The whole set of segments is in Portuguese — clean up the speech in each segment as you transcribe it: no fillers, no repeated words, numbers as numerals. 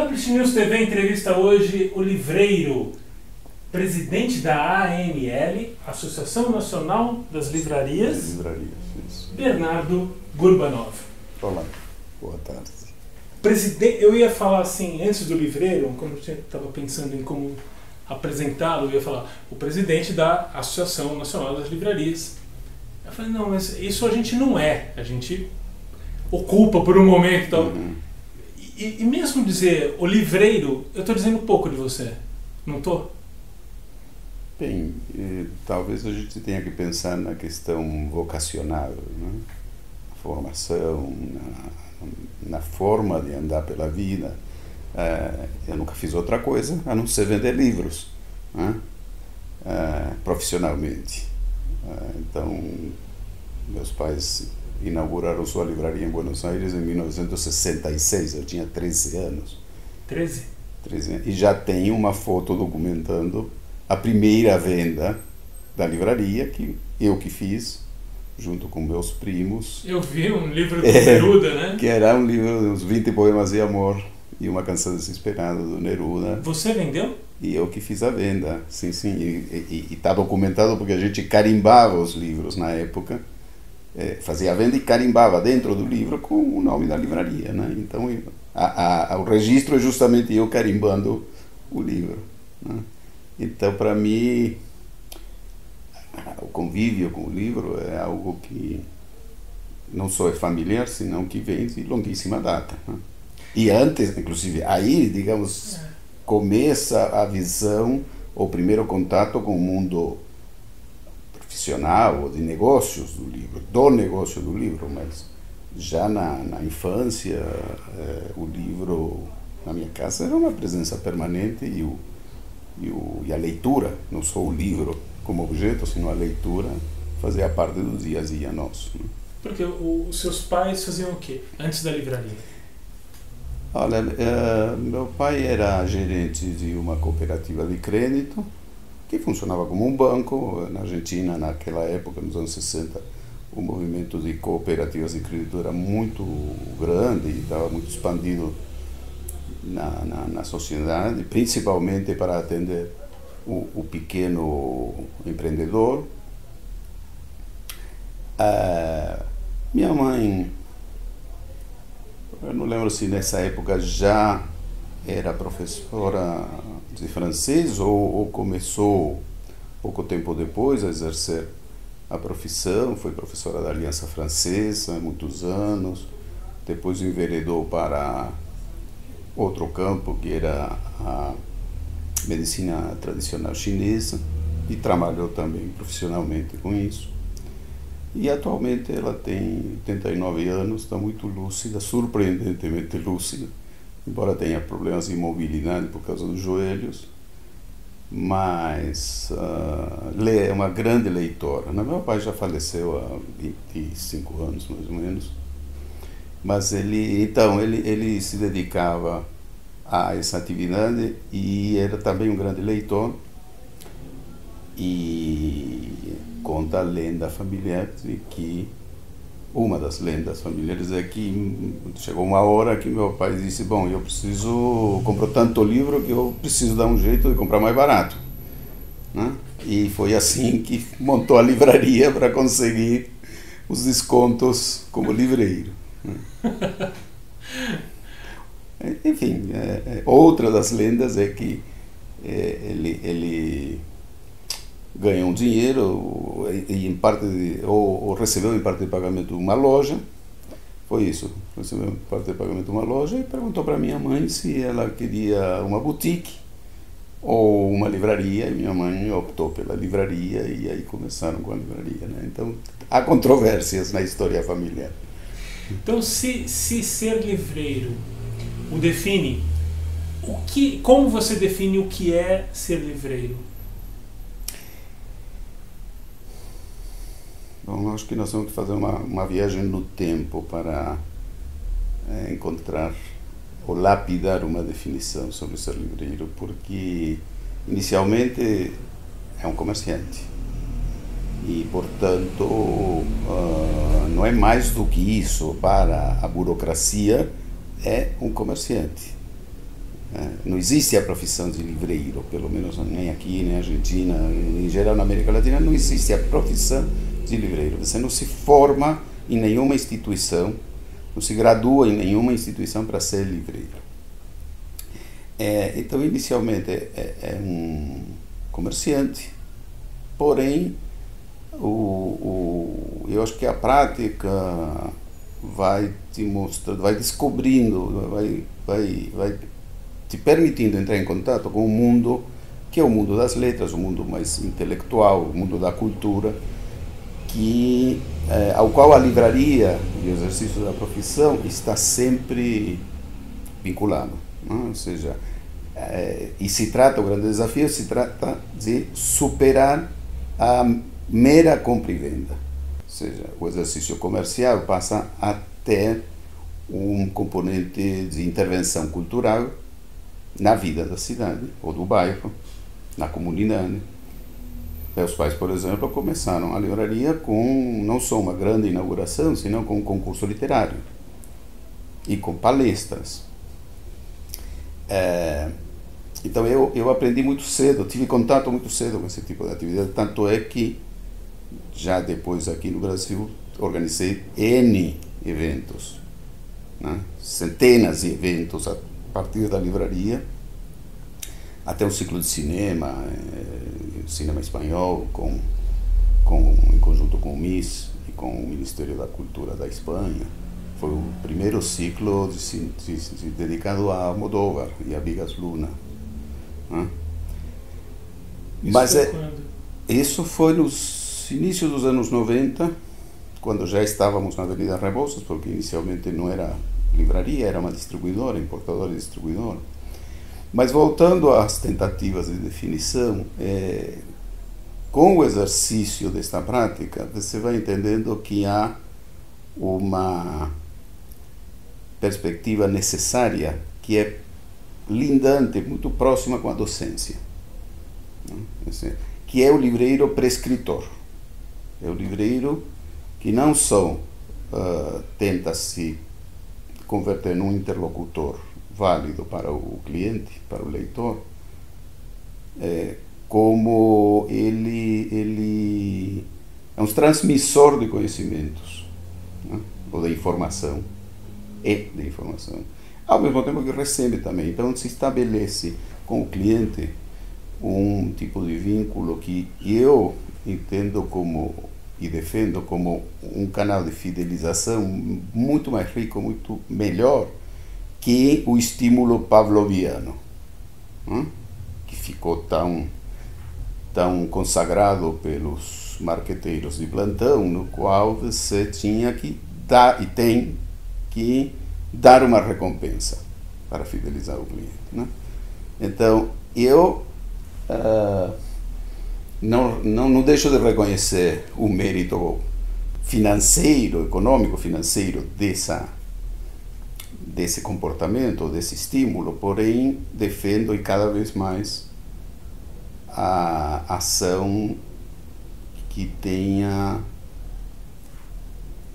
Publish News TV entrevista hoje o livreiro, presidente da ANL, Associação Nacional das Livrarias, Isso. Bernardo Gurbanov. Olá, boa tarde. Eu ia falar assim, antes do livreiro, como eu estava pensando em como apresentá-lo, eu ia falar o presidente da Associação Nacional das Livrarias. Eu falei, não, mas isso a gente não é, a gente ocupa por um momento e tal. E mesmo dizer o livreiro, eu estou dizendo pouco de você, não estou? Bem, talvez a gente tenha que pensar na questão vocacional, né? A formação, na forma de andar pela vida. Eu nunca fiz outra coisa a não ser vender livros, né? Profissionalmente. Então, meus pais inauguraram sua livraria em Buenos Aires em 1966, eu tinha 13 anos. 13? 13 anos. E já tenho uma foto documentando a primeira venda da livraria, que eu que fiz, junto com meus primos. Eu vi um livro do Neruda, né? Que era um livro, uns 20 poemas de amor e uma canção desesperada do Neruda. Você vendeu? E eu que fiz a venda, sim, sim. E está documentado porque a gente carimbava os livros na época. Fazia a venda e carimbava dentro do livro com o nome da livraria, né? Então o registro é justamente eu carimbando o livro, né? Então, para mim, o convívio com o livro é algo que não só é familiar, senão que vem de longuíssima data, né? E antes, inclusive, aí, digamos, começa a visão, o primeiro contato com o mundo profissional ou de negócios do negócio do livro, mas já na infância, o livro na minha casa era uma presença permanente e a leitura, não só o livro como objeto, sino a leitura, fazia parte do dia a dia nosso, né? Porque os seus pais faziam o quê antes da livraria? Olha, meu pai era gerente de uma cooperativa de crédito que funcionava como um banco. Na Argentina, naquela época, nos anos 60, o movimento de cooperativas de crédito era muito grande e estava muito expandido na sociedade, principalmente para atender o pequeno empreendedor. Minha mãe, eu não lembro se nessa época já era professora de francês ou começou pouco tempo depois a exercer a profissão. Foi professora da Aliança Francesa há muitos anos, depois enveredou para outro campo, que era a medicina tradicional chinesa, e trabalhou também profissionalmente com isso. E atualmente ela tem 89 anos, está muito lúcida, surpreendentemente lúcida, embora tenha problemas de mobilidade por causa dos joelhos, mas é uma grande leitora. Meu pai já faleceu há 25 anos, mais ou menos, mas ele se dedicava a essa atividade e era também um grande leitor. E conta a lenda familiar de que uma das lendas familiares é que chegou uma hora que meu pai disse: bom, eu compro tanto livro que eu preciso dar um jeito de comprar mais barato, né? E foi assim que montou a livraria para conseguir os descontos como livreiro, né? Enfim, outra das lendas é que ele ganhou um dinheiro e em parte ou recebeu em parte de pagamento uma loja. Foi isso, recebeu em parte de pagamento uma loja e perguntou para minha mãe se ela queria uma boutique ou uma livraria, e minha mãe optou pela livraria e aí começaram com a livraria, né? Então há controvérsias na história familiar. Então, se ser livreiro o define, como você define o que é ser livreiro? Bom, acho que nós temos que fazer uma viagem no tempo para encontrar ou lapidar uma definição sobre ser livreiro, porque inicialmente é um comerciante e, portanto, não é mais do que isso. Para a burocracia, é um comerciante. Não existe a profissão de livreiro, pelo menos nem aqui, nem na Argentina, em geral na América Latina, não existe a profissão de livreiro. Você não se forma em nenhuma instituição, não se gradua em nenhuma instituição para ser livreiro. Então, inicialmente, é um comerciante, porém, eu acho que a prática vai te mostrando, vai descobrindo, vai te permitindo entrar em contato com um mundo que é o mundo das letras, o mundo mais intelectual, o mundo da cultura, ao qual a livraria e o exercício da profissão está sempre vinculado, não? Ou seja, o grande desafio se trata de superar a mera compra e venda. Ou seja, o exercício comercial passa a ter um componente de intervenção cultural na vida da cidade ou do bairro, na comunidade. Meus pais, por exemplo, começaram a livraria com não só uma grande inauguração, senão com um concurso literário e com palestras. Então eu aprendi muito cedo, tive contato muito cedo com esse tipo de atividade, tanto é que já depois aqui no Brasil organizei N eventos, né? Centenas de eventos a partir da livraria, até um ciclo de cinema, cinema espanhol, em conjunto com o MIS e com o Ministério da Cultura da Espanha. Foi o primeiro ciclo dedicado a Almodóvar e a Bigas Luna. Né? Mas isso foi nos inícios dos anos 90, quando já estávamos na Avenida Rebouças, porque inicialmente não era livraria, era uma distribuidora, importadora e distribuidora. Mas voltando às tentativas de definição, com o exercício desta prática, você vai entendendo que há uma perspectiva necessária que é lindante, muito próxima com a docência, né? Que é o livreiro prescritor. É o livreiro que não só tenta se converter num interlocutor válido para o cliente, para o leitor, como ele é um transmissor de conhecimentos, né? Ou de informação, ao mesmo tempo que recebe também. Então se estabelece com o cliente um tipo de vínculo que eu entendo e defendo como um canal de fidelização muito mais rico, muito melhor que o estímulo pavloviano, né? Que ficou tão consagrado pelos marqueteiros de plantão, no qual você tinha que dar e tem que dar uma recompensa para fidelizar o cliente, né? Então, eu não deixo de reconhecer o mérito financeiro, econômico financeiro desse comportamento, desse estímulo, porém defendo e cada vez mais a ação que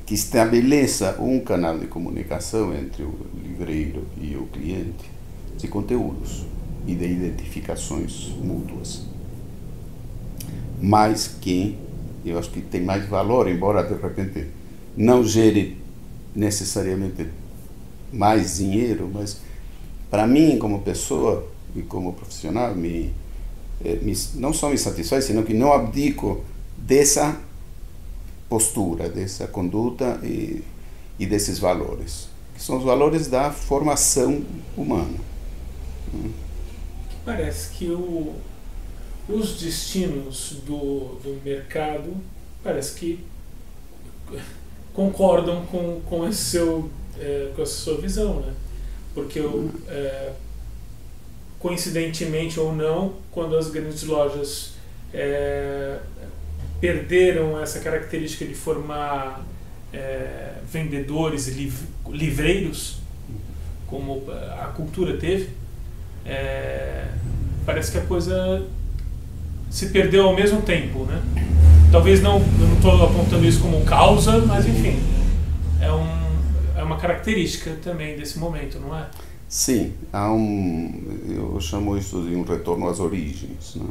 estabeleça um canal de comunicação entre o livreiro e o cliente, de conteúdos e de identificações mútuas. Mas que eu acho que tem mais valor, embora de repente não gere necessariamente mais dinheiro, mas para mim, como pessoa e como profissional, não só me satisfaz, senão que não abdico dessa postura, dessa conduta e desses valores, que são os valores da formação humana. Parece que os destinos do mercado parece que concordam com essa sua visão, né? Porque coincidentemente ou não, quando as grandes lojas perderam essa característica de formar vendedores e livreiros, como a cultura teve, parece que a coisa se perdeu ao mesmo tempo, né? Talvez eu não estou apontando isso como causa, mas enfim, é uma característica também desse momento, não é? Sim, eu chamo isso de um retorno às origens, né?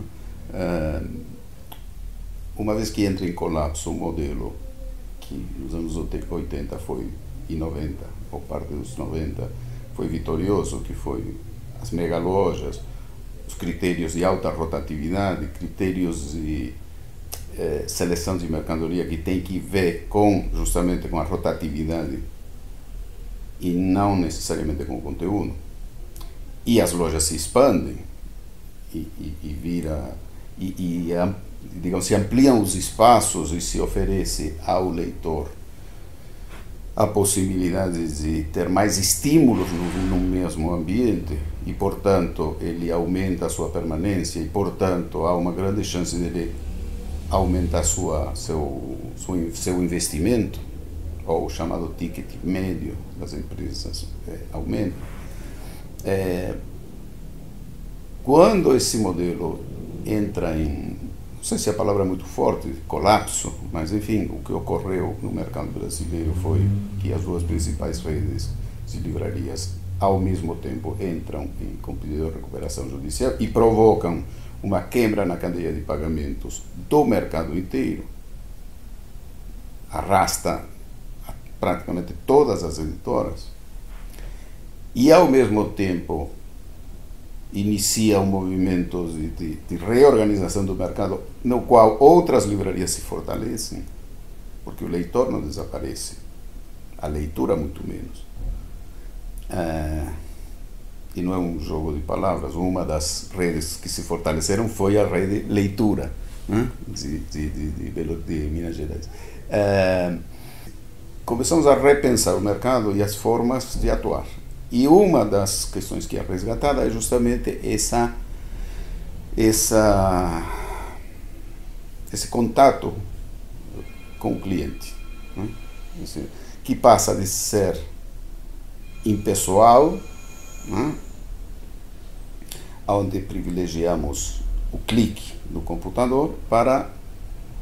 Uma vez que entra em colapso o modelo que nos anos 80 foi, e 90, ou parte dos 90, foi vitorioso, que foi as megalojas, os critérios de alta rotatividade, critérios de seleção de mercadoria que tem que ver justamente com a rotatividade e não necessariamente com o conteúdo. E as lojas se expandem digamos, se ampliam os espaços e se oferece ao leitor a possibilidade de ter mais estímulos no mesmo ambiente e, portanto, ele aumenta a sua permanência e, portanto, há uma grande chance de ele aumentar seu investimento, ou o chamado ticket médio das empresas aumenta. Quando esse modelo entra em, não sei se a palavra é muito forte, colapso, mas enfim, o que ocorreu no mercado brasileiro foi que as duas principais redes de livrarias ao mesmo tempo entram com pedido de recuperação judicial e provocam uma quebra na cadeia de pagamentos do mercado inteiro, arrasta praticamente todas as editoras e ao mesmo tempo inicia um movimento de reorganização do mercado, no qual outras livrarias se fortalecem, porque o leitor não desaparece, a leitura muito menos. E não é um jogo de palavras, uma das redes que se fortaleceram foi a rede Leitura, né? de Minas Gerais. Começamos a repensar o mercado e as formas de atuar. E uma das questões que é resgatada é justamente esse contato com o cliente, né? Que passa de ser impessoal, né? Onde privilegiamos o clique do computador, para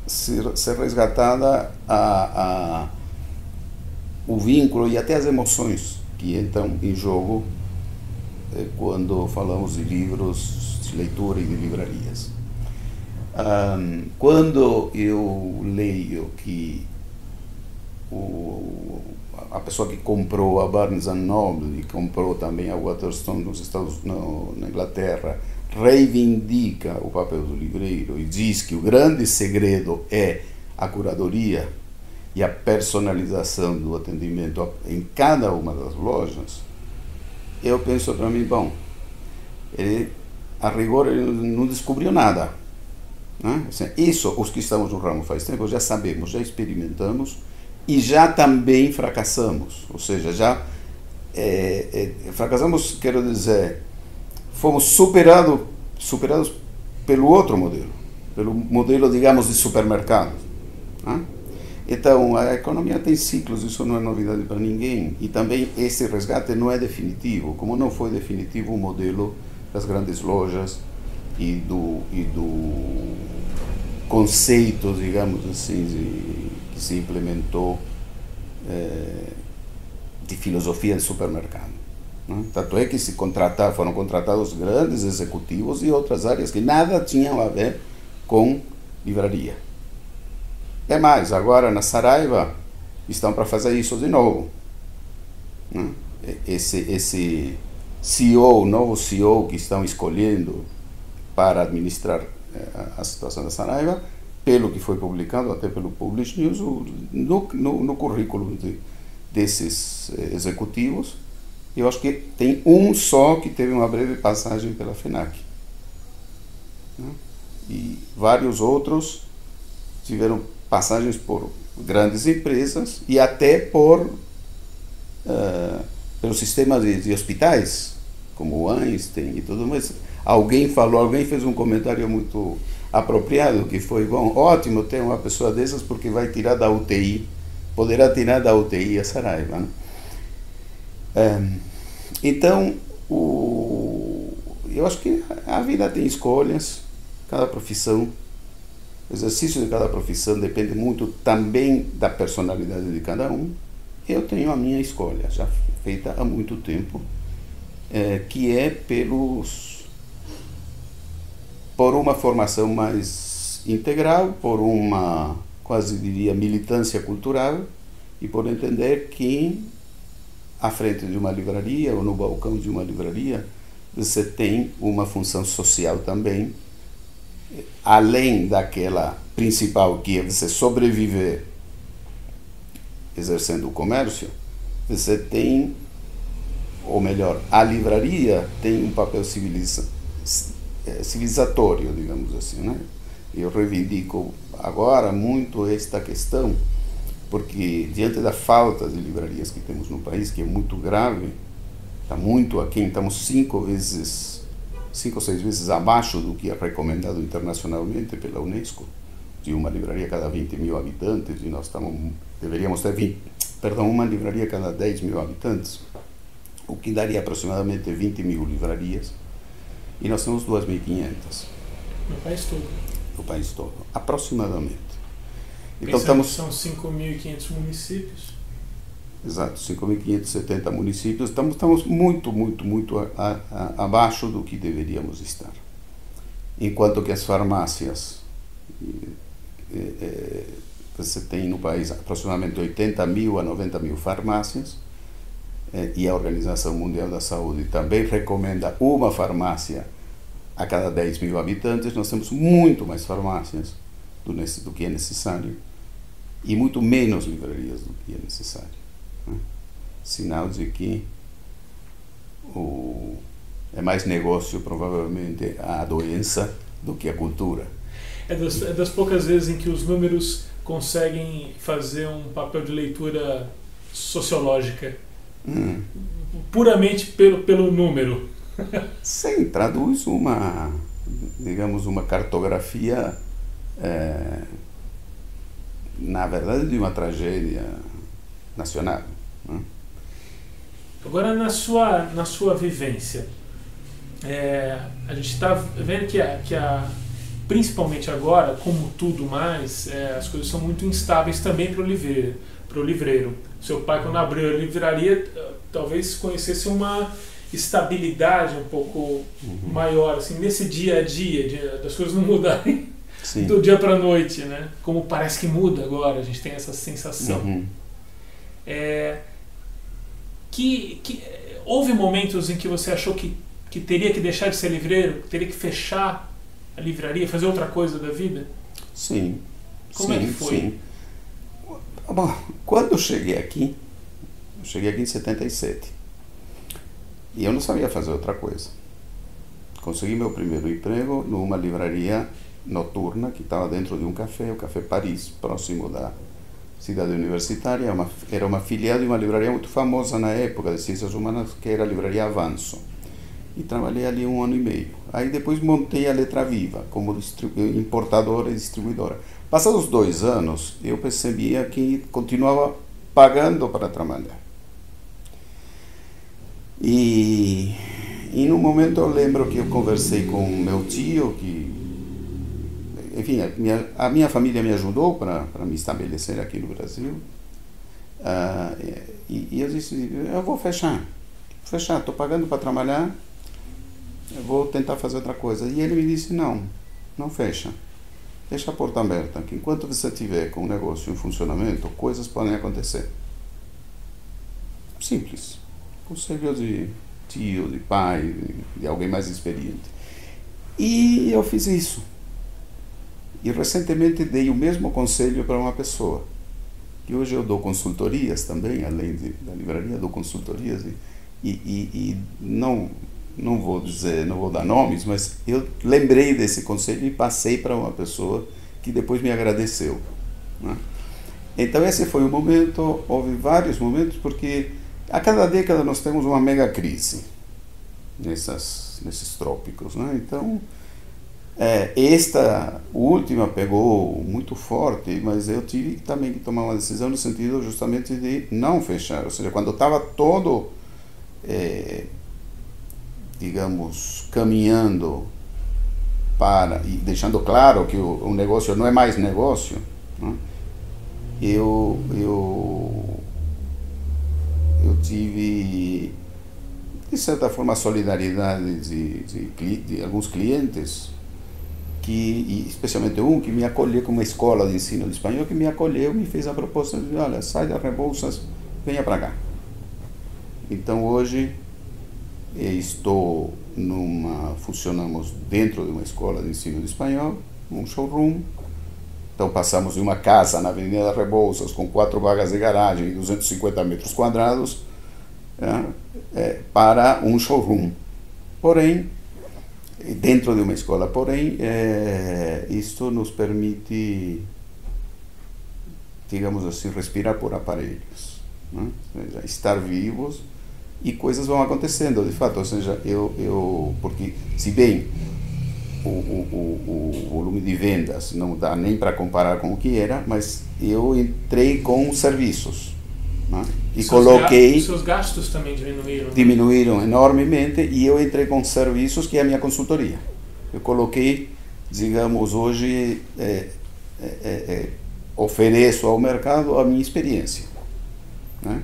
ser resgatada o vínculo e até as emoções que entram em jogo quando falamos de livros, de leitura e de livrarias. Quando eu leio que a pessoa que comprou a Barnes & Noble e comprou também a Waterstone na Inglaterra reivindica o papel do livreiro e diz que o grande segredo é a curadoria e a personalização do atendimento em cada uma das lojas, eu penso para mim, bom, a rigor ele não descobriu nada, né? Isso, os que estamos no ramo faz tempo, já sabemos, já experimentamos e já também fracassamos, ou seja, já fracassamos, quero dizer, fomos superados pelo outro modelo, pelo modelo, digamos, de supermercado, né? Então, a economia tem ciclos, isso não é novidade para ninguém. E também esse resgate não é definitivo, como não foi definitivo o modelo das grandes lojas e do conceito, digamos assim, que se implementou de filosofia de supermercado, né? Tanto é que foram contratados grandes executivos de outras áreas que nada tinham a ver com livraria. É mais, agora na Saraiva estão para fazer isso de novo, né? Esse CEO, novo CEO que estão escolhendo para administrar a situação da Saraiva, pelo que foi publicado até pelo Publish News, no currículo desses executivos, eu acho que tem um só que teve uma breve passagem pela FENAC, né? E vários outros tiveram passagens por grandes empresas e até pelo sistema de hospitais, como o Einstein e tudo mais. Alguém fez um comentário muito apropriado, que foi, bom, ótimo ter uma pessoa dessas porque vai tirar da UTI, poderá tirar da UTI a Saraiva, né? Então, eu acho que a vida tem escolhas, cada profissão, o exercício de cada profissão depende muito também da personalidade de cada um. Eu tenho a minha escolha, já feita há muito tempo, que é por uma formação mais integral, por uma, quase diria, militância cultural, e por entender que à frente de uma livraria ou no balcão de uma livraria você tem uma função social também, além daquela principal, que é você sobreviver exercendo o comércio. Você tem, ou melhor, a livraria tem um papel civilizatório, digamos assim, né? Eu reivindico agora muito esta questão, porque diante da falta de livrarias que temos no país, que é muito grave, está muito aquém, estamos 5 ou 6 vezes abaixo do que é recomendado internacionalmente pela Unesco, de uma livraria a cada 20 mil habitantes, e nós deveríamos ter uma livraria a cada 10 mil habitantes, o que daria aproximadamente 20 mil livrarias, e nós temos 2.500. No país todo? No país todo, aproximadamente. Então são 5.500 municípios. Exato, 5.570 municípios. Estamos muito abaixo do que deveríamos estar. Enquanto que as farmácias, você tem no país aproximadamente 80 mil a 90 mil farmácias, e a Organização Mundial da Saúde também recomenda uma farmácia a cada 10 mil habitantes. Nós temos muito mais farmácias do que é necessário e muito menos livrarias do que é necessário, né? Sinal de que é mais negócio, provavelmente, a doença do que a cultura. É das poucas vezes em que os números conseguem fazer um papel de leitura sociológica. Puramente pelo número. Sim, traduz digamos, uma cartografia, na verdade, de uma tragédia nacional, né? Agora, na sua vivência, a gente está vendo que principalmente agora, como tudo mais, as coisas são muito instáveis também para o livreiro. Seu pai, quando abriu a livraria, talvez conhecesse uma estabilidade um pouco maior, assim, nesse dia a dia, das coisas não mudarem do dia para a noite, né? Como parece que muda agora, a gente tem essa sensação. Houve momentos em que você achou que teria que deixar de ser livreiro, teria que fechar a livraria, fazer outra coisa da vida? Sim. Como é que foi? Sim. Bom, quando eu cheguei aqui em 77, e eu não sabia fazer outra coisa. Consegui meu primeiro emprego numa livraria noturna que estava dentro de um café, o Café Paris, próximo da cidade universitária. Era uma filial de uma livraria muito famosa na época de ciências humanas, que era a Livraria Avanço. E trabalhei ali 1 ano e meio. Aí depois montei a Letra Viva como importadora e distribuidora. Passados 2 anos, eu percebia que continuava pagando para trabalhar. E no momento eu lembro que eu conversei com meu tio, que, enfim, a minha família me ajudou para me estabelecer aqui no Brasil. E eu disse, eu vou fechar, estou pagando para trabalhar, eu vou tentar fazer outra coisa. E ele me disse, não fecha. Deixa a porta aberta, que enquanto você estiver com o negócio em funcionamento, coisas podem acontecer. Simples. Conselho de tio, de pai, de alguém mais experiente. E eu fiz isso. E recentemente dei o mesmo conselho para uma pessoa. Que hoje eu dou consultorias também, além da livraria, dou consultorias. E não vou dizer, não vou dar nomes, mas eu lembrei desse conselho e passei para uma pessoa que depois me agradeceu, né? Então esse foi o momento. Houve vários momentos, porque a cada década nós temos uma mega crise nesses trópicos, né? Então esta última pegou muito forte, mas eu tive também que tomar uma decisão no sentido justamente de não fechar. Ou seja, quando estava todo digamos, caminhando e deixando claro que o negócio não é mais negócio, né? Eu tive de certa forma, a solidariedade de alguns clientes, e especialmente um que me acolheu com uma escola de ensino de espanhol, que me acolheu, me fez a proposta de, olha, sai da Rebouças, venha para cá. Então hoje funcionamos dentro de uma escola de ensino de espanhol, um showroom. Então passamos de uma casa na Avenida Rebouças com 4 vagas de garagem e 250 metros quadrados para um showroom. Porém, dentro de uma escola, isto nos permite, digamos assim, respirar por aparelhos, né? Estar vivos, e coisas vão acontecendo, de fato. Ou seja, porque se bem o volume de vendas não dá nem para comparar com o que era, mas eu entrei com serviços, né? E seus gastos também diminuíram, né? Diminuíram enormemente, e eu entrei com serviços, que é a minha consultoria. Eu coloquei, digamos, hoje ofereço ao mercado a minha experiência, né?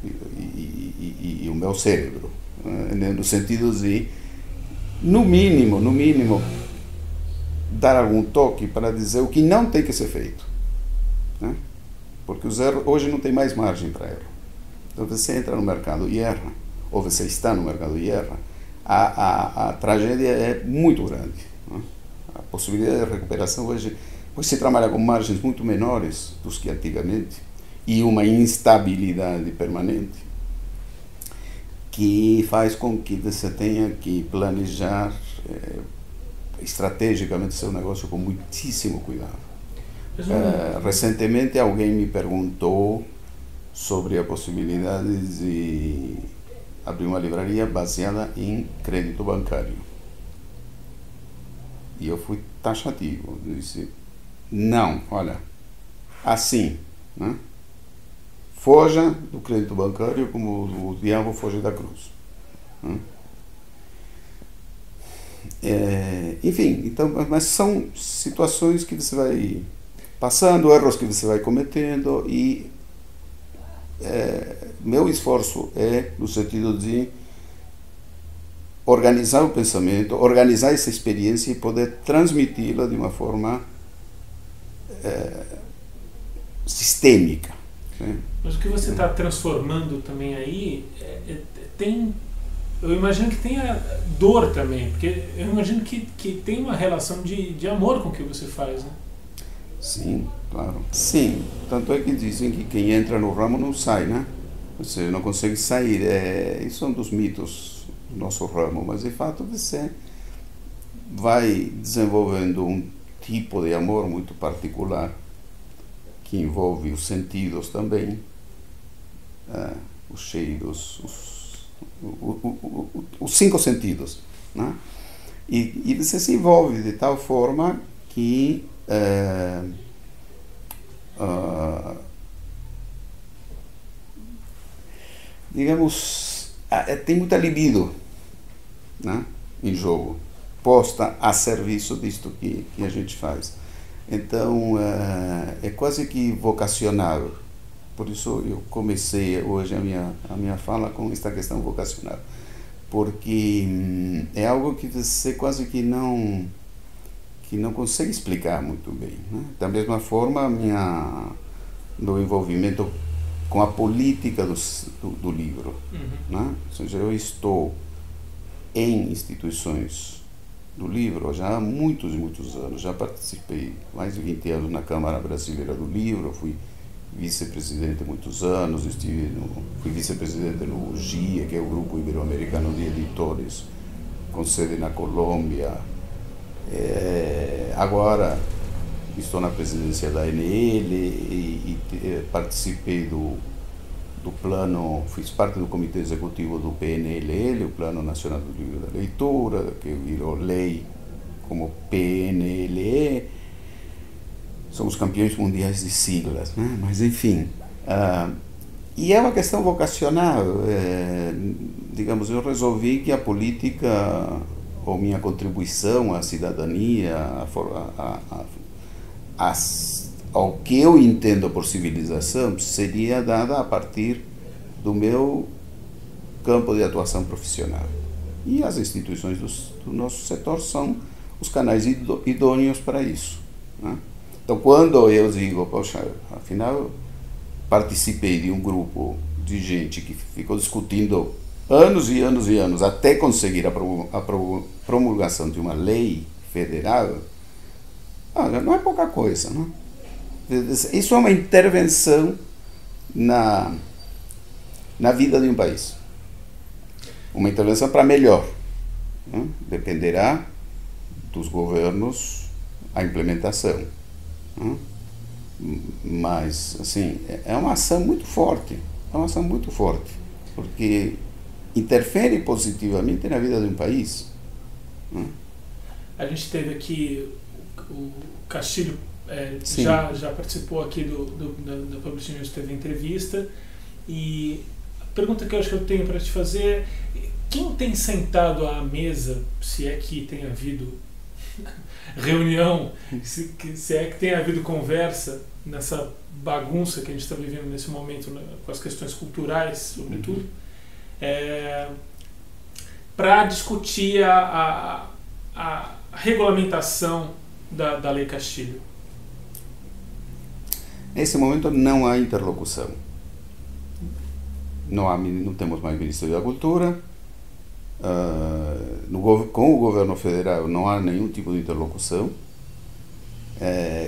E o meu cérebro, né? No sentido de, no mínimo, dar algum toque para dizer o que não tem que ser feito, né? Porque os erros, hoje não tem mais margem para erro. Então você entra no mercado e erra, ou você está no mercado e erra, a tragédia é muito grande, né? A possibilidade de recuperação hoje se trabalha com margens muito menores do que antigamente, e uma instabilidade permanente que faz com que você tenha que planejar estrategicamente seu negócio com muitíssimo cuidado. Recentemente alguém me perguntou sobre a possibilidade de abrir uma livraria baseada em crédito bancário. E eu fui taxativo, eu disse, não, olha, assim, né? Foja do crédito bancário como o diabo foge da cruz, né? Enfim, então, mas são situações que você vai passando, erros que você vai cometendo, e meu esforço é no sentido de organizar o pensamento, organizar essa experiência e poder transmiti-la de uma forma sistêmica, né? Mas o que você está transformando também aí eu imagino que tenha dor também, porque eu imagino que tem uma relação de amor com o que você faz, né? Sim, claro. Sim, tanto é que dizem que quem entra no ramo não sai, né? Você não consegue sair. Isso é um dos mitos do nosso ramo, mas de fato você vai desenvolvendo um tipo de amor muito particular, que envolve os sentidos também, os cheiros, os 5 sentidos, né? E você se envolve de tal forma que digamos, tem muita libido, né, em jogo, posta a serviço disto que a gente faz. Então é quase que vocacional. Por isso eu comecei hoje a minha fala com esta questão vocacional, porque é algo que você quase que não consegue explicar muito bem, né? Da mesma forma, meu envolvimento com a política do livro, né? Ou seja, eu estou em instituições do livro já há muitos anos. Já participei mais de 20 anos na Câmara Brasileira do Livro, fui vice-presidente muitos anos, fui vice-presidente no GIA, que é o Grupo Ibero-Americano de Editores, com sede na Colômbia. Agora estou na presidência da ANL e participei do plano, fiz parte do comitê executivo do PNLL, o Plano Nacional do Livro da Leitura, que virou lei como PNLE. Somos campeões mundiais de siglas, né? Mas enfim, e é uma questão vocacional. Digamos, eu resolvi que a política, ou minha contribuição à cidadania, ao que eu entendo por civilização, seria dada a partir do meu campo de atuação profissional. E as instituições do nosso setor são os canais idôneos para isso, né? Então, quando eu digo, poxa, afinal, participei de um grupo de gente que ficou discutindo anos e anos e anos até conseguir a promulgação de uma lei federal, não é pouca coisa, né? Isso é uma intervenção na vida de um país. Uma intervenção para melhor, né? Dependerá dos governos a implementação, né? Mas, assim, é uma ação muito forte, porque interfere positivamente na vida de um país, né? A gente teve aqui o Castilho, já participou aqui da Publishing News, teve entrevista, e a pergunta que eu acho que eu tenho para te fazer é: quem tem sentado à mesa, se é que tem havido reunião, se é que tem havido conversa nessa bagunça que a gente está vivendo nesse momento, né, com as questões culturais, sobretudo, para discutir a regulamentação da Lei Castilho? Nesse momento não há interlocução. Não temos mais Ministério da Cultura. Com o governo federal não há nenhum tipo de interlocução.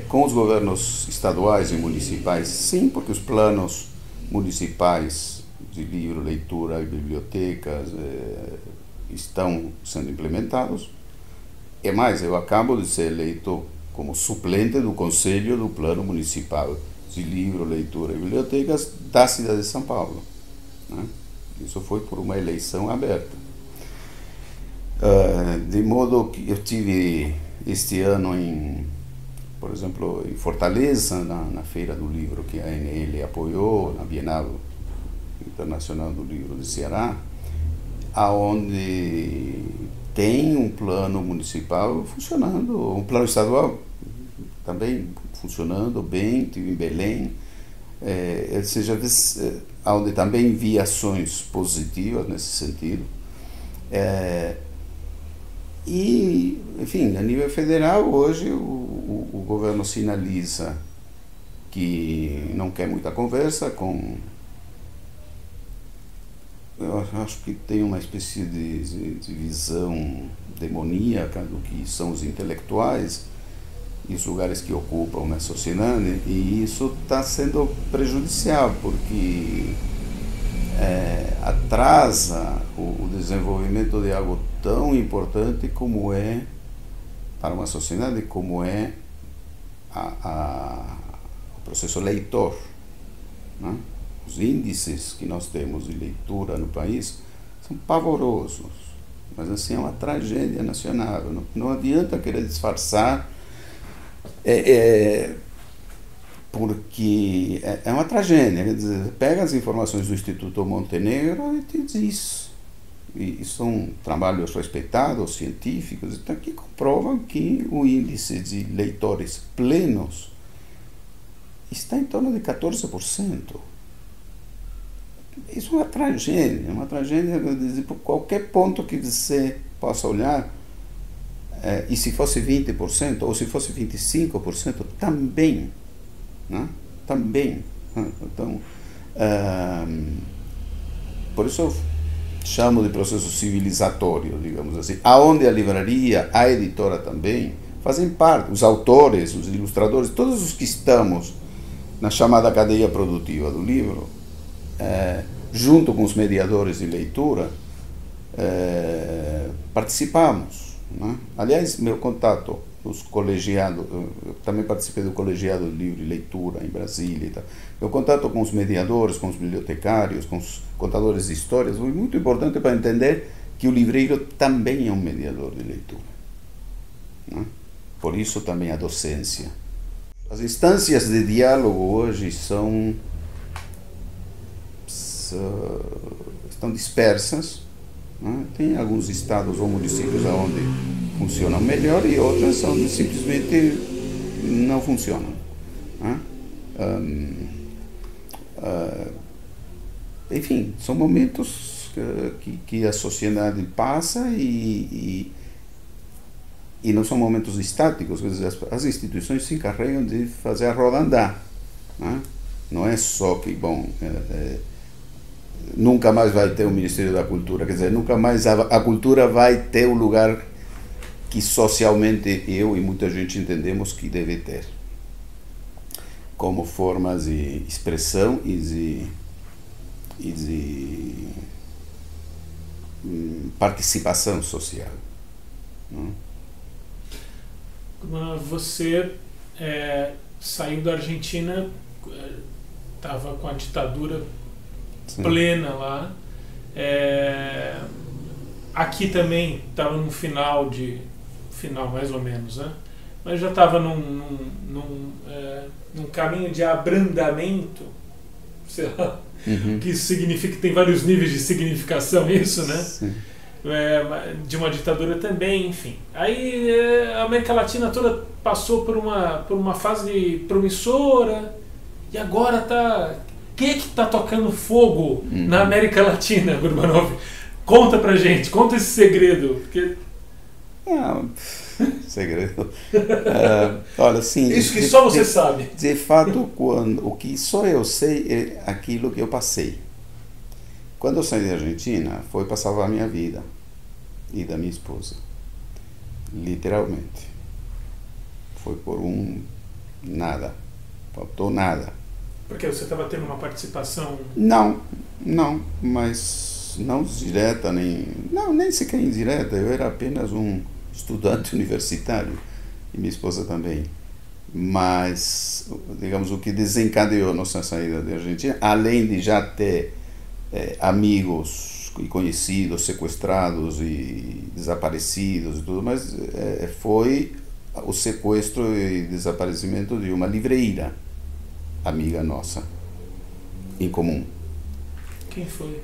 Com os governos estaduais e municipais, sim, porque os planos municipais de livro, leitura e bibliotecas estão sendo implementados. E mais, eu acabo de ser eleito como suplente do Conselho do Plano Municipal de Livro, Leitura e Bibliotecas da cidade de São Paulo, né? Isso foi por uma eleição aberta. De modo que eu tive este ano, por exemplo, em Fortaleza, na Feira do Livro que a ANL apoiou, na Bienal Internacional do Livro de Ceará, aonde tem um plano municipal funcionando, um plano estadual também funcionando bem, tive em Belém, ou seja, onde também vi ações positivas nesse sentido. E, enfim, a nível federal, hoje o governo sinaliza que não quer muita conversa com... Eu acho que tem uma espécie de visão demoníaca do que são os intelectuais e os lugares que ocupam na sociedade, e isso está sendo prejudicial, porque atrasa o desenvolvimento de algo tão importante como é, para uma sociedade, como é o processo leitor, né? Os índices que nós temos de leitura no país são pavorosos, mas assim é uma tragédia nacional. Não adianta querer disfarçar, porque é uma tragédia. Quer dizer, pega as informações do Instituto Montenegro e te diz, e são trabalhos respeitados, científicos, que comprovam que o índice de leitores plenos está em torno de 14%. Isso é uma tragédia por qualquer ponto que você possa olhar, e se fosse 20% ou se fosse 25% também, né? Também. Então, por isso eu chamo de processo civilizatório, digamos assim, aonde a livraria, a editora também fazem parte, os autores, os ilustradores, todos os que estamos na chamada cadeia produtiva do livro, junto com os mediadores de leitura, participamos, né? Aliás, meu contato, os colegiados, eu também participei do colegiado de livro e leitura em Brasília e tal. Meu contato com os mediadores, com os bibliotecários, com os contadores de histórias foi muito importante para entender que o livreiro também é um mediador de leitura, né? Por isso também a docência. As instâncias de diálogo hoje estão dispersas, né? Tem alguns estados ou municípios onde funcionam melhor e outras onde simplesmente não funcionam, né? Enfim, são momentos que a sociedade passa e não são momentos estáticos, quer dizer, as instituições se encarregam de fazer a roda andar, né? Não é só que, bom, nunca mais vai ter o Ministério da Cultura, quer dizer, nunca mais a cultura vai ter o lugar que socialmente eu e muita gente entendemos que deve ter, como forma de expressão e de participação social, né? Você saiu da Argentina, estava com a ditadura Sim. plena lá. Aqui também estava no final mais ou menos, né? Mas já estava num caminho de abrandamento, sei lá, que isso significa que tem vários níveis de significação, isso, né? Sim. De uma ditadura também, enfim. Aí a América Latina toda passou por uma fase promissora e agora tá... Quem é que está tocando fogo na América Latina, Gurbanov? Conta pra gente, conta esse segredo. Porque... Não, segredo. Olha, sim. Isso que só você sabe. De fato, o que só eu sei é aquilo que eu passei. Quando eu saí da Argentina, foi para salvar a minha vida e da minha esposa. Literalmente. Foi por nada. Faltou nada. Porque você estava tendo uma participação... Não, mas não direta, nem sequer indireta. Eu era apenas um estudante universitário e minha esposa também. Mas, digamos, o que desencadeou nossa saída da Argentina, além de já ter amigos e conhecidos sequestrados e desaparecidos e tudo, mas foi o sequestro e desaparecimento de uma livreira amiga nossa, em comum. Quem foi?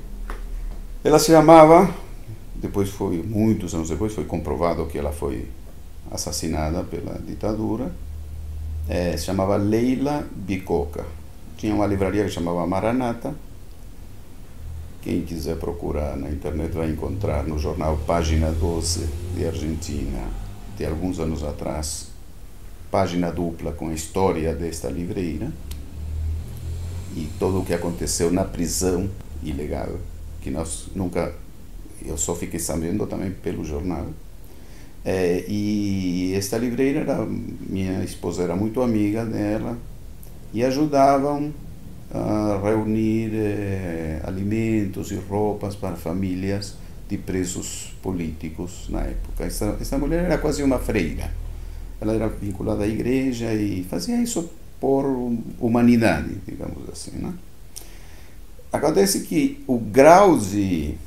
Ela se chamava, muitos anos depois, foi comprovado que ela foi assassinada pela ditadura, se chamava Leila Bicoca. Tinha uma livraria que chamava Maranata. Quem quiser procurar na internet vai encontrar no jornal Página 12 de Argentina, de alguns anos atrás, página dupla com a história desta livreira e tudo o que aconteceu na prisão ilegal, que eu só fiquei sabendo também pelo jornal. E esta livreira, minha esposa era muito amiga dela e ajudavam a reunir alimentos e roupas para famílias de presos políticos na época. Esta mulher era quase uma freira. Ela era vinculada à igreja e fazia isso por humanidade, digamos assim, né? Acontece que o grau de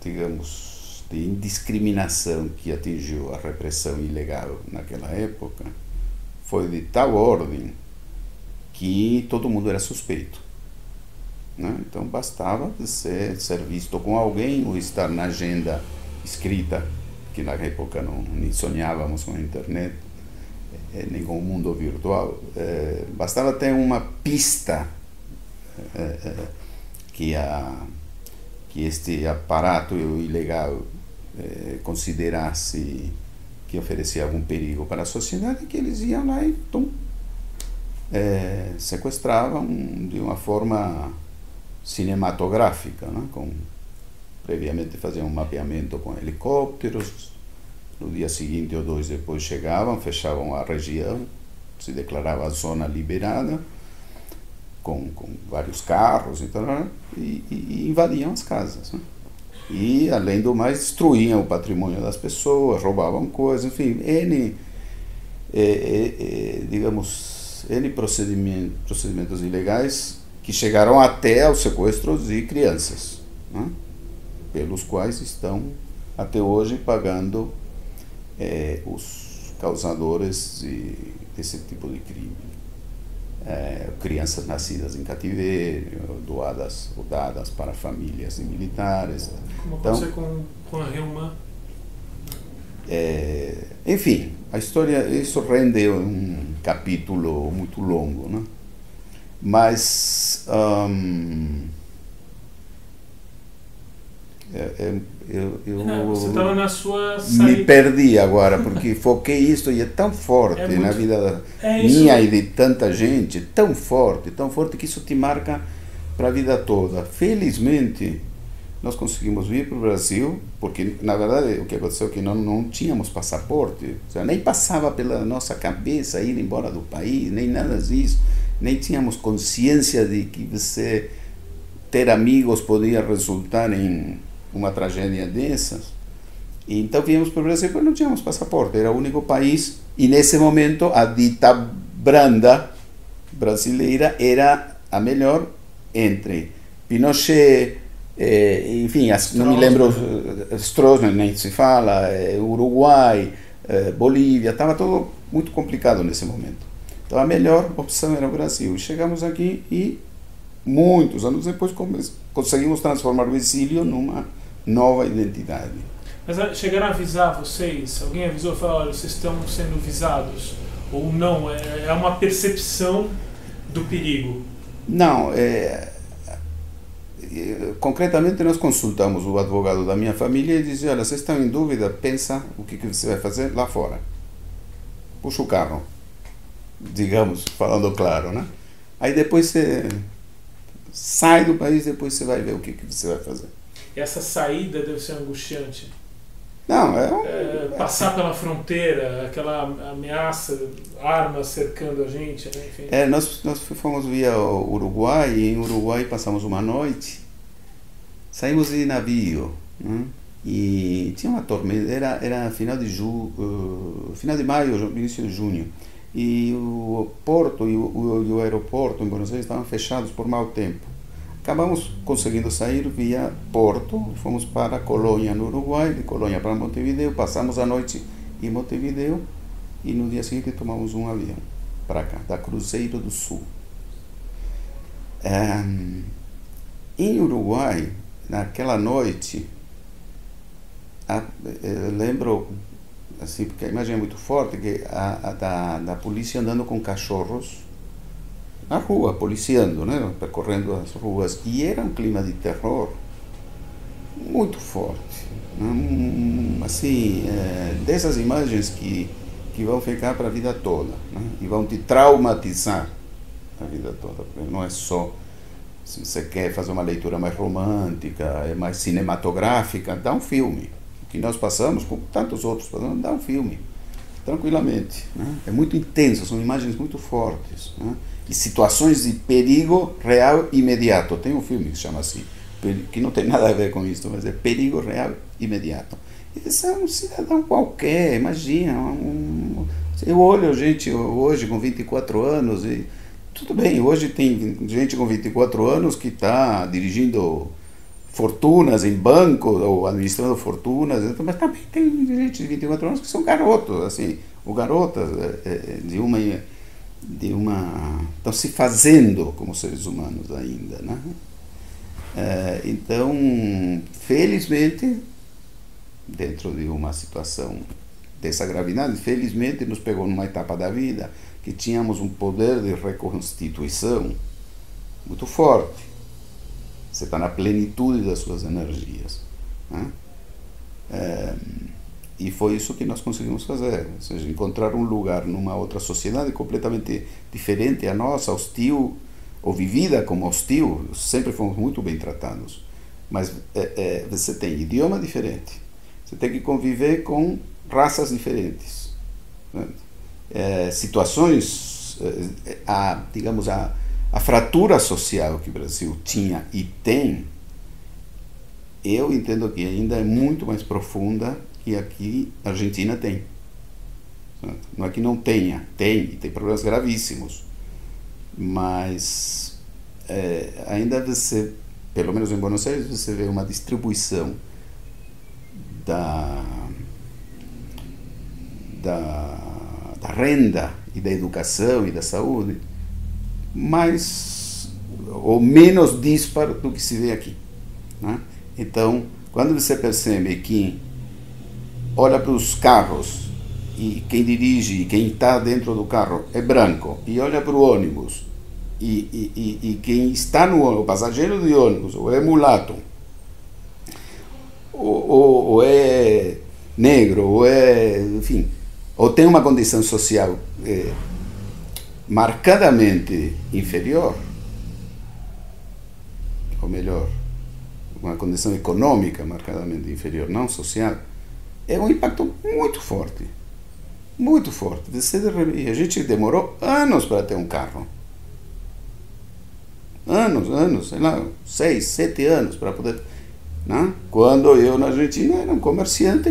digamos, de indiscriminação que atingiu a repressão ilegal naquela época foi de tal ordem que todo mundo era suspeito, né? Então bastava ser visto com alguém ou estar na agenda escrita, que na época nem sonhávamos com a internet, nem com o mundo virtual. Bastava ter uma pista que este aparato ilegal considerasse que oferecia algum perigo para a sociedade, que eles iam lá e sequestravam de uma forma cinematográfica, né? Previamente faziam um mapeamento com helicópteros, no dia seguinte ou dois depois chegavam, fechavam a região, se declarava a zona liberada, com vários carros e invadiam as casas, né? E, além do mais, destruíam o patrimônio das pessoas, roubavam coisas, enfim, digamos, procedimentos ilegais que chegaram até ao sequestro de crianças, né? Pelos quais estão até hoje pagando os causadores desse tipo de crime. Crianças nascidas em cativeiro, doadas ou dadas para famílias de militares. Como aconteceu com a Reumã. Enfim, a história, isso rende um capítulo muito longo, né? Mas Você estava na sua me saída. perdi agora, porque foquei isso e é tão forte na vida minha e de tanta gente, tão forte que isso te marca para a vida toda. Felizmente, nós conseguimos vir para o Brasil, porque, na verdade, o que aconteceu é que não tínhamos passaporte, ou seja, nem passava pela nossa cabeça ir embora do país, nem nada disso, nem tínhamos consciência de que você ter amigos podia resultar em uma tragédia dessas. E então viemos para o Brasil, mas não tínhamos passaporte, era o único país, e nesse momento a dita branda brasileira era a melhor entre Pinochet, enfim, não me lembro, Stroessner nem se fala, Uruguai, Bolívia, estava tudo muito complicado nesse momento. Então a melhor opção era o Brasil. Chegamos aqui e muitos anos depois conseguimos transformar o exílio numa nova identidade. Mas chegaram a avisar vocês? Alguém avisou e falou, olha, vocês estão sendo visados? Ou não? É uma percepção do perigo? Não, concretamente nós consultamos o advogado da minha família e disse, olha, vocês estão em dúvida, pensa o que você vai fazer lá fora. Puxa o carro, digamos, falando claro, né? Aí depois você sai do país, depois você vai ver o que você vai fazer. E essa saída deve ser angustiante? Não, passar pela fronteira, aquela ameaça, armas cercando a gente, né? Enfim. Nós fomos via Uruguai, e em Uruguai passamos uma noite, saímos de navio, né? E tinha uma tormenta, era final de maio, início de junho, e o porto e o aeroporto em Buenos Aires estavam fechados por mau tempo. Acabamos conseguindo sair via Porto, fomos para Colônia, no Uruguai, de Colônia para Montevideo, passamos a noite em Montevideo e no dia seguinte tomamos um avião para cá, da Cruzeiro do Sul. Em Uruguai, naquela noite, eu lembro, assim, porque a imagem é muito forte, que da polícia andando com cachorros na rua, policiando, né, percorrendo as ruas, e era um clima de terror muito forte, né? Assim, dessas imagens que vão ficar para a vida toda, né? E vão te traumatizar a vida toda, porque não é só, se você quer fazer uma leitura mais romântica, mais cinematográfica, dá um filme, o que nós passamos, como tantos outros passamos, dá um filme, tranquilamente, né? É muito intenso, são imagens muito fortes, né? E situações de perigo real imediato. Tem um filme que se chama assim, que não tem nada a ver com isso, mas é perigo real imediato. Esse é um cidadão qualquer, imagina. Eu olho gente hoje com 24 anos e tudo bem, hoje tem gente com 24 anos que está dirigindo fortunas em banco ou administrando fortunas, mas também tem gente de 24 anos que são garotos, assim, ou garotas de uma estão se fazendo como seres humanos ainda, né? Então, felizmente, dentro de uma situação dessa gravidade, felizmente nos pegou numa etapa da vida que tínhamos um poder de reconstituição muito forte. Você está na plenitude das suas energias, né? E foi isso que nós conseguimos fazer, ou seja, encontrar um lugar numa outra sociedade completamente diferente à nossa, hostil, ou vivida como hostil. Sempre fomos muito bem tratados, mas você tem idioma diferente, você tem que conviver com raças diferentes, né? Situações, digamos, a fratura social que o Brasil tinha e tem, eu entendo que ainda é muito mais profunda que aqui a Argentina tem. Não é que não tenha, tem problemas gravíssimos, mas ainda você, pelo menos em Buenos Aires, você vê uma distribuição da renda e da educação e da saúde mais ou menos dispar do que se vê aqui, né? Então, quando você percebe que olha para os carros e quem dirige, quem está dentro do carro é branco, e olha para o ônibus e quem está no ônibus, o passageiro de ônibus, ou é mulato, ou é negro, ou é, enfim, ou tem uma condição social marcadamente inferior, ou melhor, uma condição econômica marcadamente inferior, não social, é um impacto muito forte. Muito forte. E a gente demorou anos para ter um carro. Anos, sei lá, 6, 7 anos para poder... Né? Quando eu na Argentina era um comerciante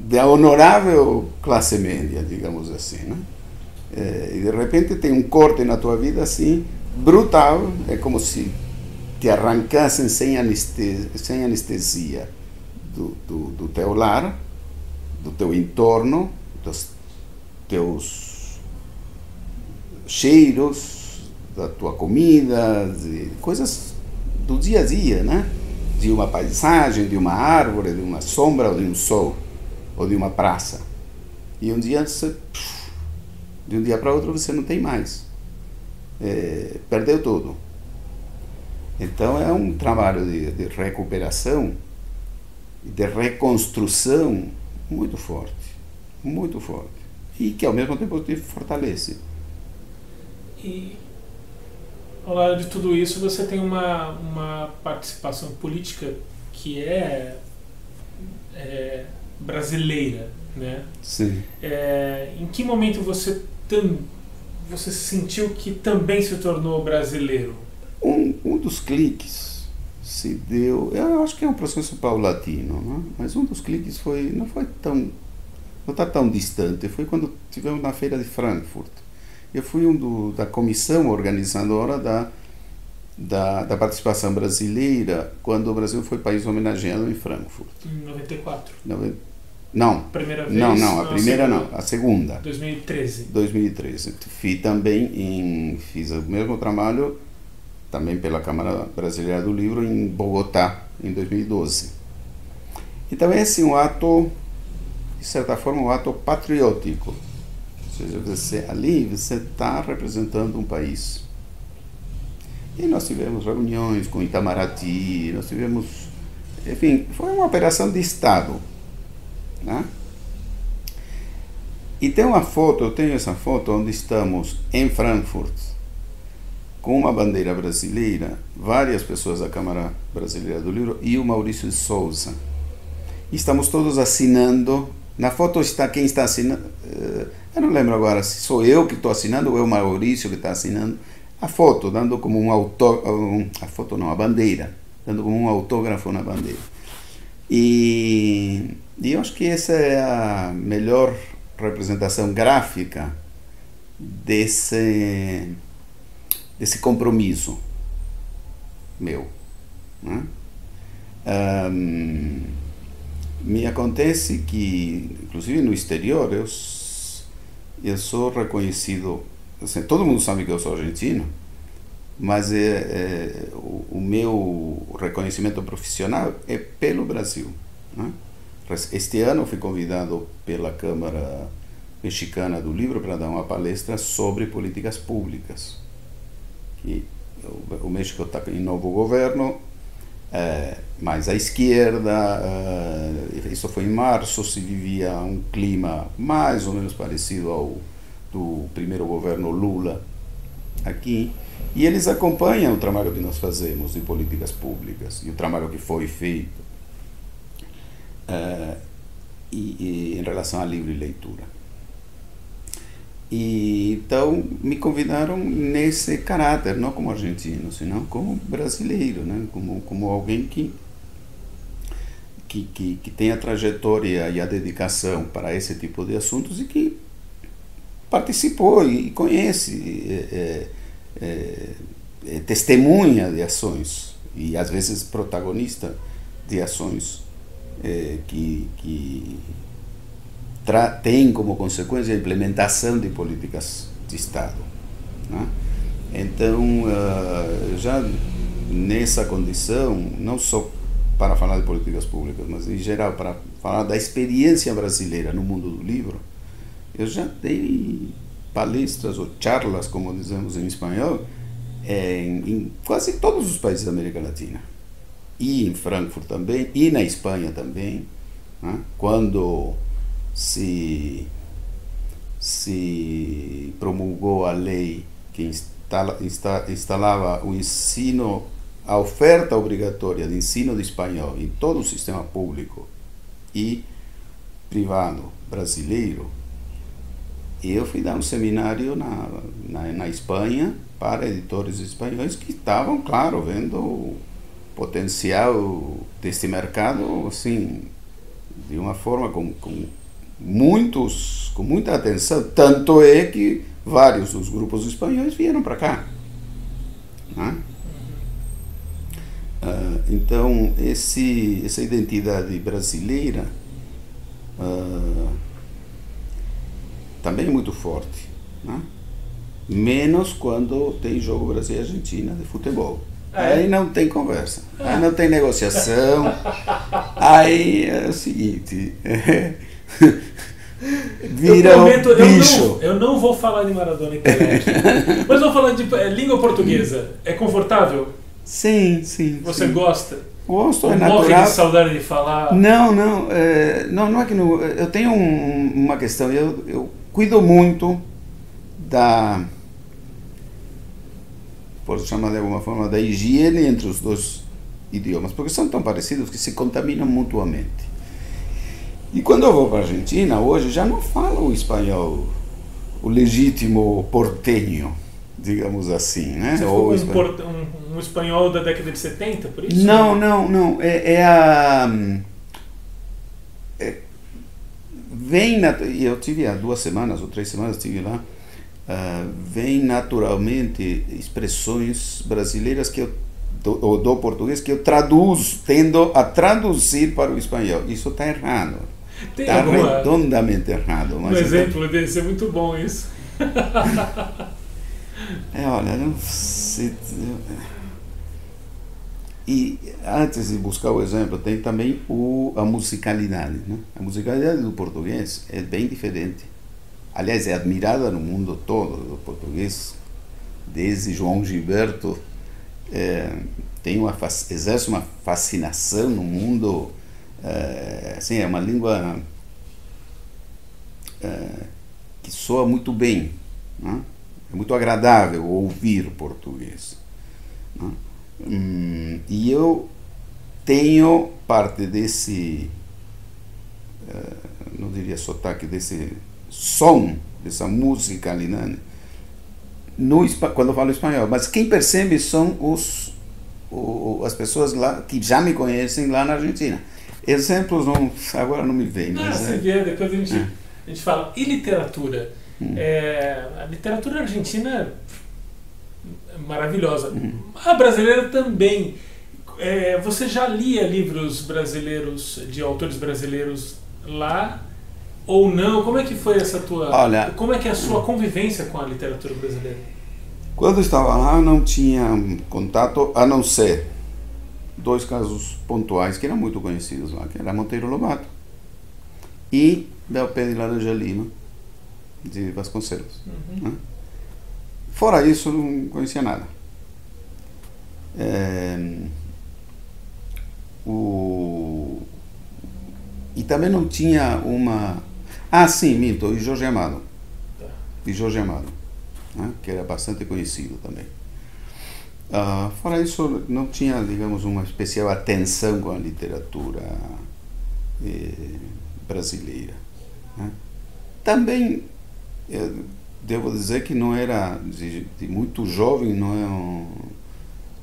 de honorável classe média, digamos assim. Né? E de repente tem um corte na tua vida assim, brutal, é como se te arrancassem sem anestesia do teu lar, do teu entorno, dos teus cheiros, da tua comida, de coisas do dia a dia, né? De uma paisagem, de uma árvore, de uma sombra, ou de um sol, ou de uma praça. E um dia, de um dia para outro, você não tem mais. Perdeu tudo. Então é um trabalho de recuperação, de reconstrução muito forte, e que ao mesmo tempo te fortalece. E ao lado de tudo isso você tem uma participação política que é brasileira, né? Sim. Em que momento você se sentiu que também se tornou brasileiro? Um dos cliques se deu, eu acho que é um processo paulatino, né? Mas um dos cliques não está tão distante, foi quando estivemos na feira de Frankfurt. Eu fui da comissão organizadora da participação brasileira quando o Brasil foi país homenageado em Frankfurt. Em 94? Não. Primeira vez? Não, a primeira não, a segunda. 2013. Fiz o mesmo trabalho também pela Câmara Brasileira do Livro em Bogotá, em 2012. Então esse é um ato, de certa forma, um ato patriótico. Ou seja, ali você está representando um país. E nós tivemos reuniões com Itamaraty, enfim, foi uma operação de Estado. Né? E tem eu tenho essa foto onde estamos em Frankfurt, com uma bandeira brasileira, várias pessoas da Câmara Brasileira do Livro e o Maurício de Souza. E estamos todos assinando. Na foto está quem está assinando. Eu não lembro agora se sou eu que estou assinando ou é o Maurício que está assinando. A foto, dando como a bandeira, dando como um autógrafo na bandeira. E eu acho que essa é a melhor representação gráfica desse compromisso meu. Né? Me acontece que, inclusive no exterior, eu sou reconhecido, assim, todo mundo sabe que eu sou argentino, mas o meu reconhecimento profissional é pelo Brasil. Né? Este ano fui convidado pela Câmara Mexicana do Livro para dar uma palestra sobre políticas públicas. Que o México está em novo governo, mas à esquerda, isso foi em março, se vivia um clima mais ou menos parecido ao do primeiro governo Lula aqui, e eles acompanham o trabalho que nós fazemos de políticas públicas e o trabalho que foi feito em relação à livre leitura. E então me convidaram nesse caráter, não como argentino, senão como brasileiro, né? Como alguém que tem a trajetória e a dedicação para esse tipo de assuntos e que participou e conhece, testemunha de ações e às vezes protagonista de ações que tem como consequência a implementação de políticas de Estado. Né? Então, já nessa condição, não só para falar de políticas públicas, mas em geral para falar da experiência brasileira no mundo do livro, eu já dei palestras ou charlas, como dizemos em espanhol, em quase todos os países da América Latina. E em Frankfurt também, e na Espanha também, né? Quando se promulgou a lei que instalava o ensino, a oferta obrigatória de ensino de espanhol em todo o sistema público e privado brasileiro, eu fui dar um seminário na Espanha para editores espanhóis que estavam, claro, vendo o potencial deste mercado, assim, de uma forma com muita atenção. Tanto é que vários dos grupos espanhóis vieram para cá, né? Então, essa identidade brasileira também é muito forte, né? Menos quando tem jogo Brasil e Argentina de futebol. Aí não tem conversa, aí não tem negociação, aí é o seguinte, vira um bicho. Eu não vou falar de Maradona e Pelé aqui, mas vou falar de língua portuguesa. É confortável? Sim. Você gosta? Gosto, é natural. Morre de saudade de falar? Não é que não. Eu tenho uma questão, eu cuido muito da, por chamar de alguma forma, da higiene entre os dois idiomas, porque são tão parecidos que se contaminam mutuamente. E quando eu vou para a Argentina, hoje já não falo o espanhol, o legítimo porteño, digamos assim, né? Você ficou um espanhol da década de 70, por isso? Não. Eu tive há 2 semanas ou 3 semanas, estive lá. Vem naturalmente expressões brasileiras do português que eu tendo a traduzir para o espanhol. Isso está errado. Está redondamente errado. Mas exemplo desse é muito bom isso. Olha, não sei. E antes de buscar o exemplo, tem também a musicalidade, né? A musicalidade do português é bem diferente. Aliás, é admirada no mundo todo. O português, desde João Gilberto, exerce uma fascinação no mundo. Assim, é uma língua que soa muito bem, né? É muito agradável ouvir português, né? E eu tenho parte desse, não diria sotaque, desse som, dessa musicalidade, quando eu falo espanhol, mas quem percebe são as pessoas lá que já me conhecem lá na Argentina. Exemplos agora não me vêm. Se vier, depois a gente fala. E literatura? A literatura argentina é maravilhosa. A brasileira também. Você já lia livros brasileiros, de autores brasileiros lá? Ou não? Como é que foi essa tua... como é que é a sua convivência com a literatura brasileira? Quando eu estava lá, não tinha contato, a não ser 2 casos pontuais que eram muito conhecidos lá, que era Monteiro Lobato e Bel Pé de Laranja Lima, de Vasconcelos. Né? Fora isso, eu não conhecia nada. E também não tinha uma... sim, minto, e Jorge Amado. Né? Que era bastante conhecido também. Fora isso, não tinha, digamos, uma especial atenção com a literatura brasileira. Né? Também, devo dizer que não era, de muito jovem,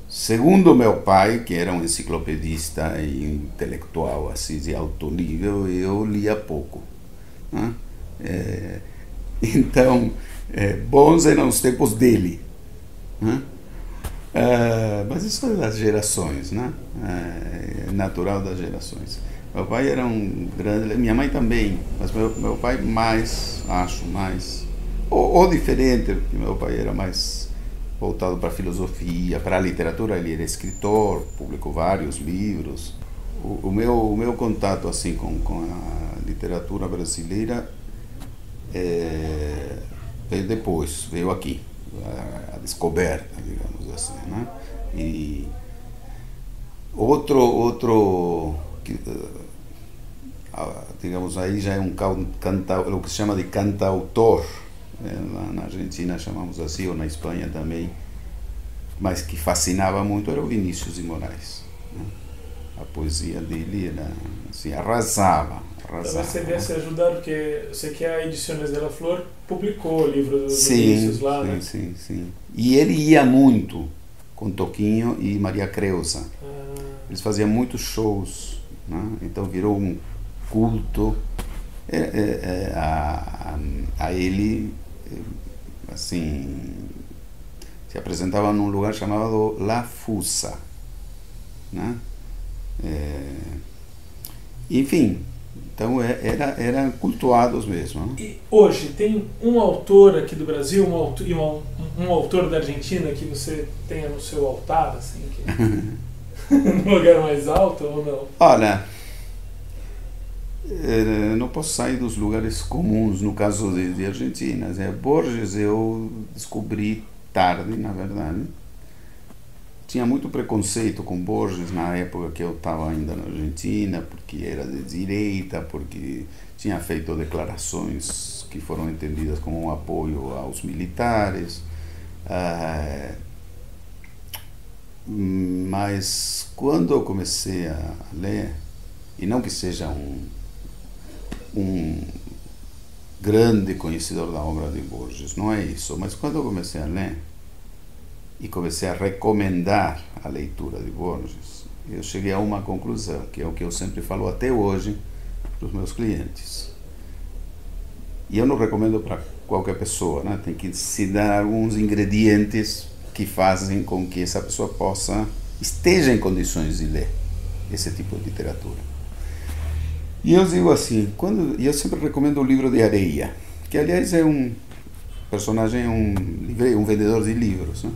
segundo meu pai, que era um enciclopedista e intelectual assim, de alto nível, eu lia pouco. Né? Então, bons eram os tempos dele. Né? Mas isso é das gerações, né? É natural das gerações. Meu pai era um grande... Minha mãe também, mas meu pai mais, ou diferente, porque meu pai era mais voltado para a filosofia, para a literatura. Ele era escritor, publicou vários livros. O meu contato assim com a literatura brasileira veio depois, veio aqui, a descoberta, digamos assim, né? E outro digamos, aí já é um o que se chama de cantautor, lá na Argentina chamamos assim, ou na Espanha também, mas que fascinava muito, era o Vinícius de Moraes, né? A poesia dele era assim, arrasava. Talvez você viesse ajudar, porque eu sei que a Ediciones de la Flor publicou o livro do Vinícius lá, né? Sim. E ele ia muito com Toquinho e Maria Creuza. Eles faziam muitos shows, né? Então virou um culto a ele, assim, se apresentava num lugar chamado La Fusa, né? Enfim, então eram cultuados mesmo, né? E hoje tem um autor aqui do Brasil, um autor da Argentina que você tenha no seu altar, assim, que no lugar mais alto ou não? Olha, não posso sair dos lugares comuns no caso de Argentina. Borges eu descobri tarde, na verdade. Tinha muito preconceito com Borges na época que eu estava ainda na Argentina, porque era de direita, porque tinha feito declarações que foram entendidas como um apoio aos militares. Mas quando eu comecei a ler, e não que seja um grande conhecedor da obra de Borges, não é isso, mas quando eu comecei a ler e comecei a recomendar a leitura de Borges, eu cheguei a uma conclusão, que é o que eu sempre falo até hoje para os meus clientes. E eu não recomendo para qualquer pessoa, né? Tem que se dar alguns ingredientes que fazem com que essa pessoa esteja em condições de ler esse tipo de literatura. E eu digo assim, eu sempre recomendo o livro de Areia, que aliás é um personagem, um vendedor de livros, né?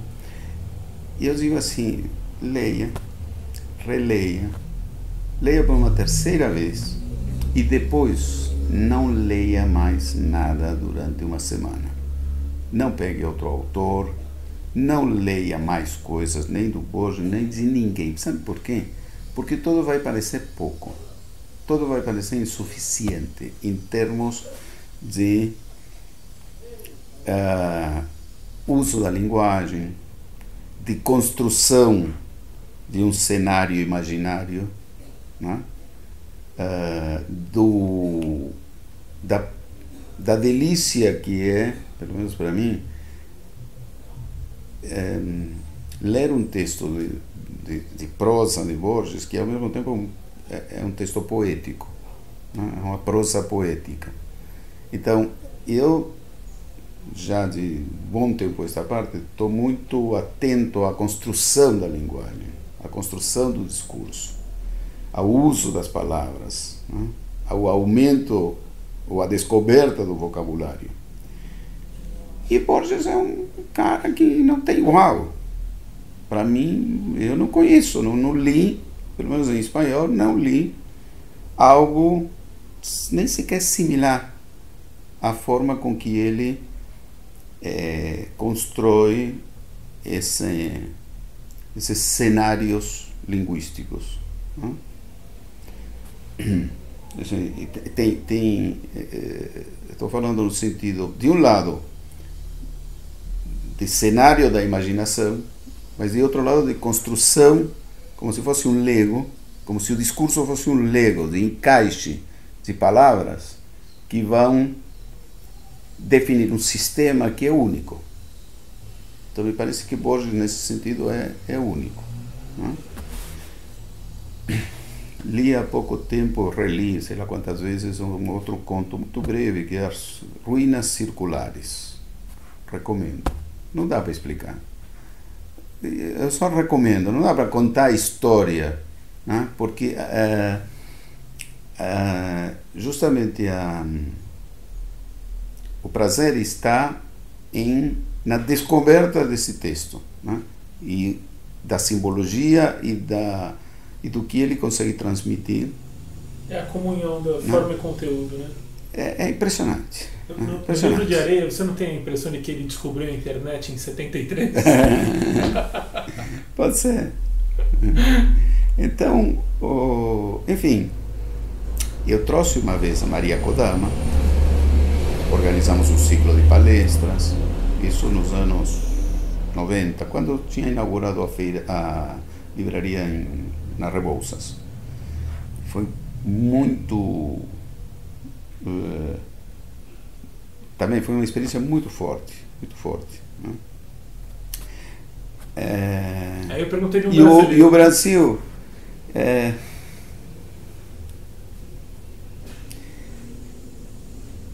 E eu digo assim, leia, releia, leia por uma terceira vez e depois não leia mais nada durante uma semana. Não pegue outro autor, não leia mais coisas, nem do Borges, nem de ninguém. Sabe por quê? Porque tudo vai parecer pouco. Tudo vai parecer insuficiente em termos de uso da linguagem, de construção de um cenário imaginário, né? Da delícia que é, pelo menos para mim, ler um texto de prosa de Borges, que ao mesmo tempo é um texto poético, né? É uma prosa poética. Então, eu já de bom tempo esta parte estou muito atento à construção da linguagem, à construção do discurso, ao uso das palavras, né? Ao aumento ou à descoberta do vocabulário. E Borges é um cara que não tem igual. Para mim, eu não conheço, não li, pelo menos em espanhol, não li algo nem sequer similar à forma com que ele constrói esses cenários linguísticos, né? Estou falando no sentido, de um lado, de cenário da imaginação, mas de outro lado de construção, como se fosse um Lego, como se o discurso fosse um Lego de encaixe de palavras que vão definir um sistema que é único. Então me parece que Borges nesse sentido é único, né? Li há pouco tempo, reli, sei lá quantas vezes, um outro conto muito breve, que é As Ruínas Circulares. Recomendo. Não dá para explicar. Eu só recomendo, não dá para contar a história, né? Porque justamente o prazer está na descoberta desse texto, né? E da simbologia e do que ele consegue transmitir. É a comunhão da forma e conteúdo, né? É impressionante. No livro de areia, você não tem a impressão de que ele descobriu a internet em 73? Pode ser. Então, enfim, eu trouxe uma vez a Maria Kodama, organizamos um ciclo de palestras, isso nos anos 90, quando tinha inaugurado a livraria na Rebouças. Foi muito... também foi uma experiência muito forte, muito forte. Né? Aí eu perguntei de um brasileiro. E o Brasil...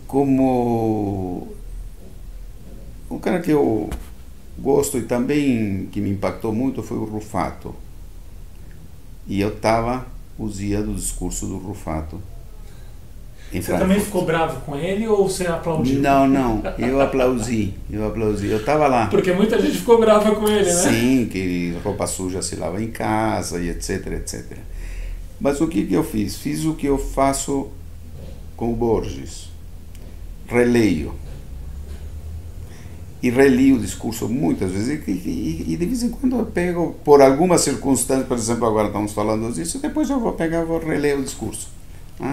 como um cara que eu gosto e também que me impactou muito foi o Rufato. E eu estava os dias do discurso do Rufato. Você também ficou bravo com ele ou você aplaudiu? Não, eu aplaudi. Eu estava lá. Porque muita gente ficou brava com ele, né? Sim, que roupa suja se lava em casa e etc, etc. Mas o que eu fiz? Fiz o que eu faço com o Borges. Releio. E reli o discurso muitas vezes e de vez em quando eu pego, por alguma circunstância, por exemplo, agora estamos falando disso, depois eu vou reler o discurso.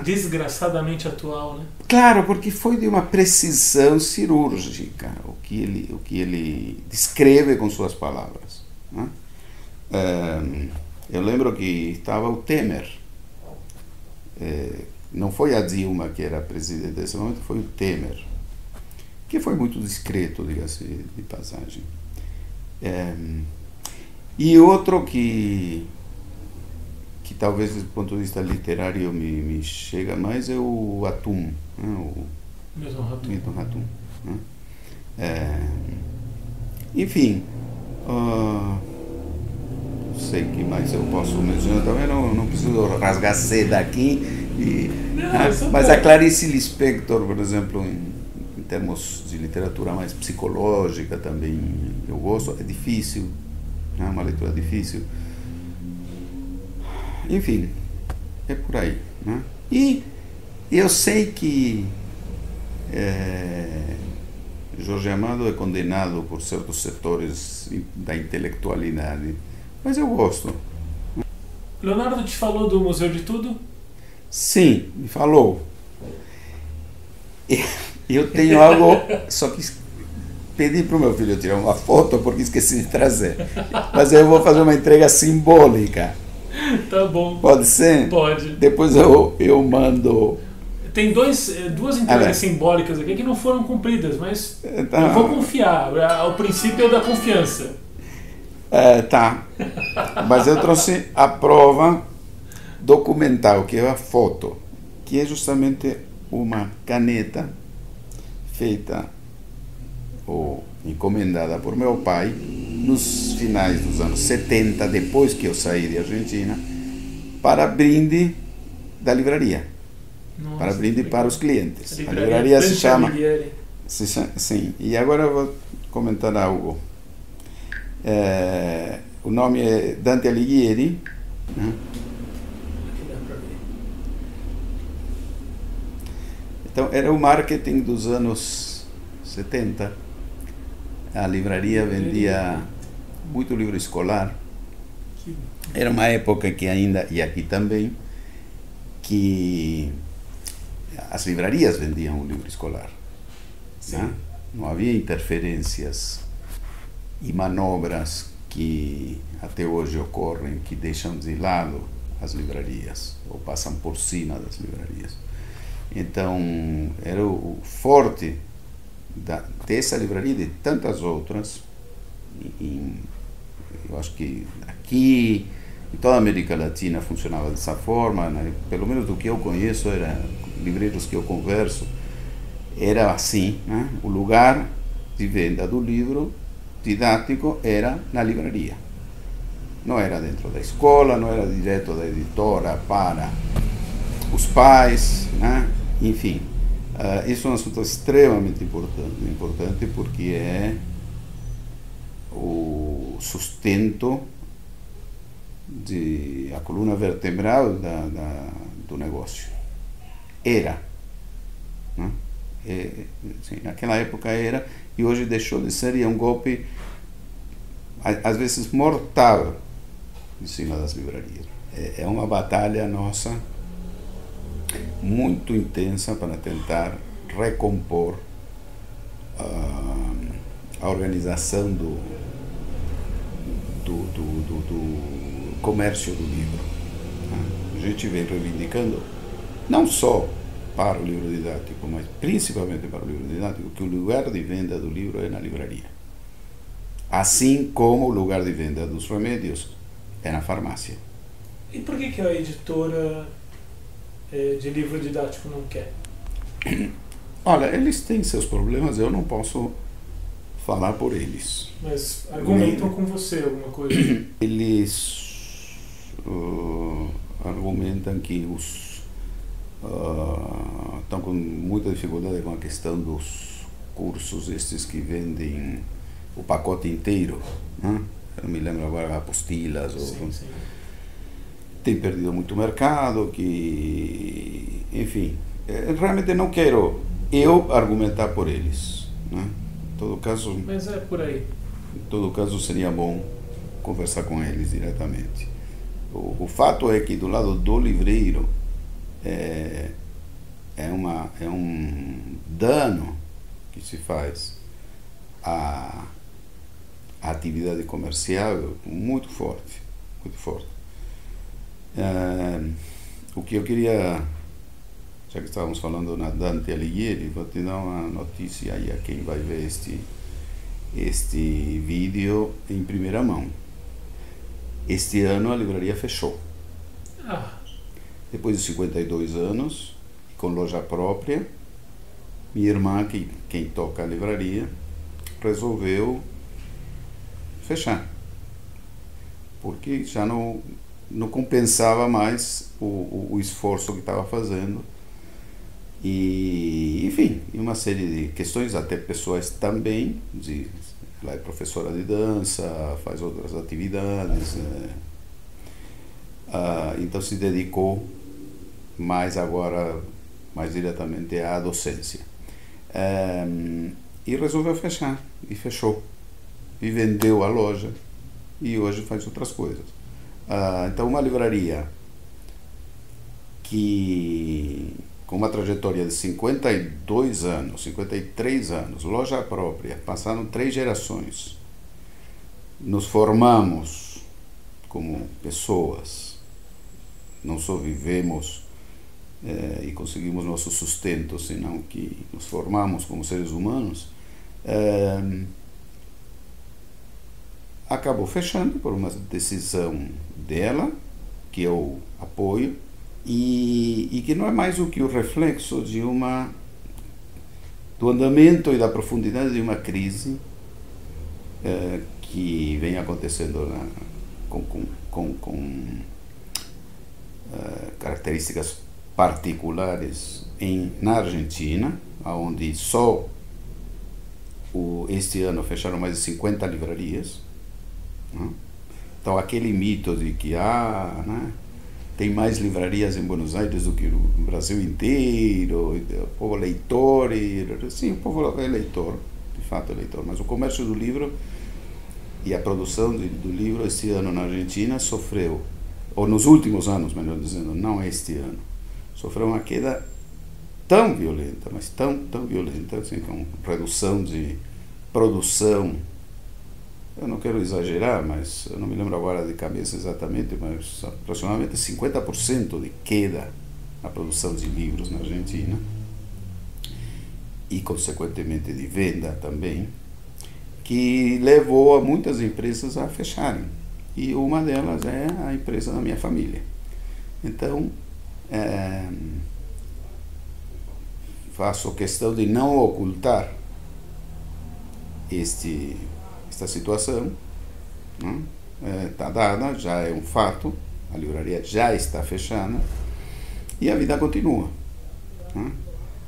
Desgraçadamente atual, né? Claro, porque foi de uma precisão cirúrgica o que ele descreve com suas palavras. Né? Eu lembro que estava o Temer, não foi a Dilma que era presidente nesse momento, foi o Temer, que foi muito discreto, diga-se de passagem. E outro que talvez do ponto de vista literário me chega mais é o Atum, né? O Milton Ratum. Né? Enfim, não sei o que mais eu posso mencionar também, não preciso rasgar seda aqui, mas a Clarice Lispector, por exemplo, em termos de literatura mais psicológica também eu gosto, é difícil, é uma leitura difícil. Enfim, é por aí. Né? E eu sei que Jorge Amado é condenado por certos setores da intelectualidade, mas eu gosto. Leonardo te falou do Museu de Tudo? Sim, me falou. Eu tenho algo, só que pedi para o meu filho tirar uma foto porque esqueci de trazer. Mas eu vou fazer uma entrega simbólica. Tá bom. Pode ser? Pode. Depois eu mando... Tem duas entregas simbólicas aqui que não foram cumpridas, mas eu vou confiar. O princípio é da confiança. Tá. Mas eu trouxe a prova documental, que é a foto, que é justamente uma caneta feita ou encomendada por meu pai nos finais dos anos 70, depois que eu saí de Argentina, para brinde da livraria. Nossa, para brinde para os clientes. A livraria se chama... Sim, e agora eu vou comentar algo. O nome é Dante Alighieri. Né? Então, era o marketing dos anos 70. A livraria vendia muito livro escolar. Era uma época que ainda, e aqui também, que as livrarias vendiam o livro escolar. Né? Não havia interferências e manobras que até hoje ocorrem, que deixam de lado as livrarias, ou passam por cima das livrarias. Então, era o forte dessa livraria e de tantas outras. Eu acho que aqui, em toda a América Latina, funcionava dessa forma, né? Pelo menos do que eu conheço, livreiros que eu converso, era assim, né? O lugar de venda do livro didático era na livraria. Não era dentro da escola, não era direto da editora para os pais, né? Enfim, isso é um assunto extremamente importante porque é o sustento a coluna vertebral do negócio. Era, né? Sim, naquela época era, e hoje deixou de ser, e é um golpe, às vezes, mortal em cima das livrarias. É uma batalha nossa muito intensa para tentar recompor a organização do comércio do livro. A gente vem reivindicando, não só para o livro didático, mas principalmente para o livro didático, que o lugar de venda do livro é na livraria. Assim como o lugar de venda dos remédios é na farmácia. E por que a editora de livro didático não quer? Olha, eles têm seus problemas, eu não posso falar por eles. Mas argumentam com você alguma coisa? Eles argumentam que estão com muita dificuldade com a questão dos cursos estes que vendem o pacote inteiro, né? Eu não me lembro agora, apostilas, Sim. Tem perdido muito mercado, que, enfim, realmente não quero eu argumentar por eles, né? Em todo caso, mas é por aí. Em todo caso, seria bom conversar com eles diretamente. O fato é que do lado do livreiro é um dano que se faz à atividade comercial muito forte, muito forte. O que eu queria, já que estávamos falando na Dante Alighieri, vou te dar uma notícia aí a quem vai ver este vídeo em primeira mão. Este ano a livraria fechou. Depois de 52 anos, com loja própria, minha irmã, quem toca a livraria, resolveu fechar, porque já não compensava mais o esforço que estava fazendo. E, enfim, uma série de questões, até pessoais também. Ela é professora de dança, faz outras atividades, então se dedicou mais diretamente à docência. E resolveu fechar, e fechou. E vendeu a loja, e hoje faz outras coisas. Então, uma livraria que, com uma trajetória de 52 anos, 53 anos, loja própria, passaram 3 gerações, nos formamos como pessoas, não só vivemos e conseguimos nosso sustento, senão que nos formamos como seres humanos, acabou fechando por uma decisão dela, que eu apoio, e que não é mais do que o reflexo do andamento e da profundidade de uma crise que vem acontecendo com características particulares na Argentina, onde só este ano fecharam mais de 50 livrarias. Então, aquele mito de que tem mais livrarias em Buenos Aires do que no Brasil inteiro, o povo leitor, sim, o povo é leitor, de fato é leitor, mas o comércio do livro e a produção do livro este ano na Argentina sofreu, ou nos últimos anos, melhor dizendo, não este ano, sofreu uma queda tão violenta, mas tão violenta, assim, com redução de produção. Eu não quero exagerar, mas eu não me lembro agora de cabeça exatamente, mas aproximadamente 50% de queda na produção de livros na Argentina e, consequentemente, de venda também, que levou a muitas empresas a fecharem. E uma delas é a empresa da minha família. Então, faço questão de não ocultar esta situação, está dada, já é um fato, a livraria já está fechada e a vida continua.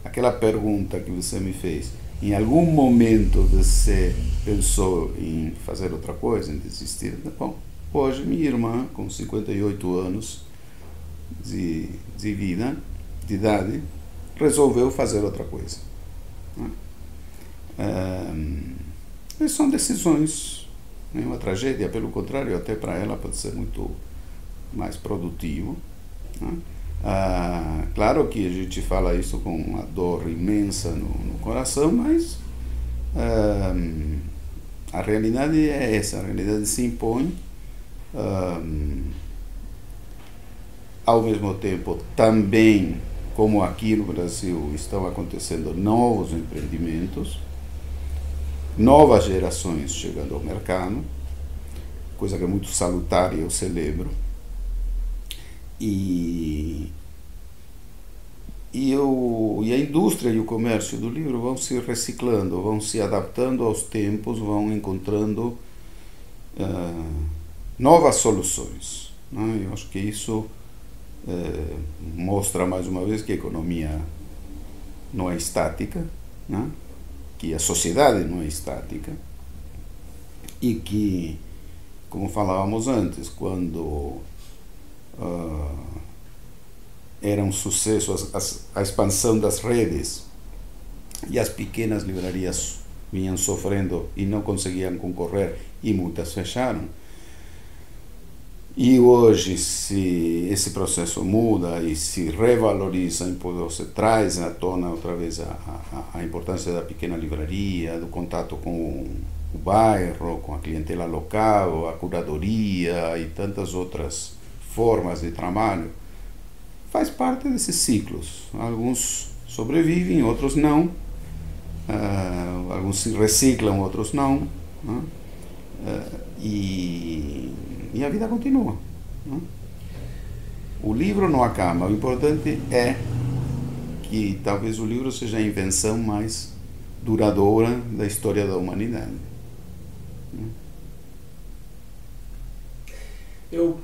Aquela pergunta que você me fez, em algum momento você pensou em fazer outra coisa, em desistir? Bom, hoje minha irmã, com 58 anos de vida, de idade, resolveu fazer outra coisa. São decisões, não é uma tragédia, pelo contrário, até para ela pode ser muito mais produtivo. Claro que a gente fala isso com uma dor imensa no coração, mas a realidade é essa, a realidade se impõe. Ao mesmo tempo, também, como aqui no Brasil, estão acontecendo novos empreendimentos, novas gerações chegando ao mercado, coisa que é muito salutar e eu celebro. E a indústria e o comércio do livro vão se reciclando, vão se adaptando aos tempos, vão encontrando novas soluções, né? Eu acho que isso mostra mais uma vez que a economia não é estática, né? Que a sociedade não é estática e que, como falávamos antes, quando era um sucesso a expansão das redes e as pequenas livrarias vinham sofrendo e não conseguiam concorrer e muitas fecharam. E hoje, se esse processo muda e se revaloriza, você traz à tona outra vez a importância da pequena livraria, do contato com o bairro, com a clientela local, a curadoria e tantas outras formas de trabalho, faz parte desses ciclos. Alguns sobrevivem, outros não. Alguns se reciclam, outros não. E a vida continua. O livro não acaba. O importante é que talvez o livro seja a invenção mais duradoura da história da humanidade. Eu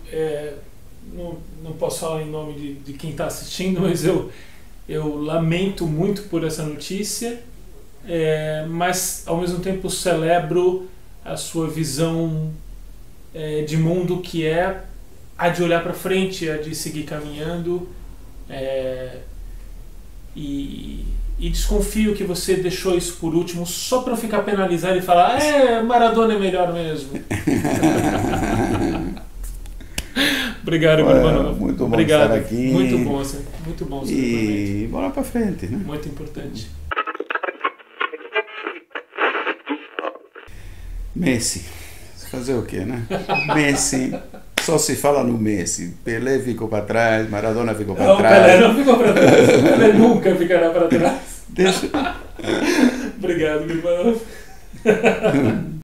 não posso falar em nome de quem está assistindo, mas eu lamento muito por essa notícia, mas ao mesmo tempo celebro a sua visão de mundo, que é a de olhar para frente, a de seguir caminhando, e desconfio que você deixou isso por último só para eu ficar penalizado e falar Maradona é melhor mesmo. Obrigado, meu irmão. Muito bom Obrigado. Estar aqui. Muito bom. E bora para frente, né? Muito importante. Messi. Fazer o quê, né? Messi. Só se fala no Messi. Pelé ficou para trás, Maradona ficou para trás. Pelé não ficou para trás. Pelé nunca ficará para trás. Deixa. Obrigado, meu irmão.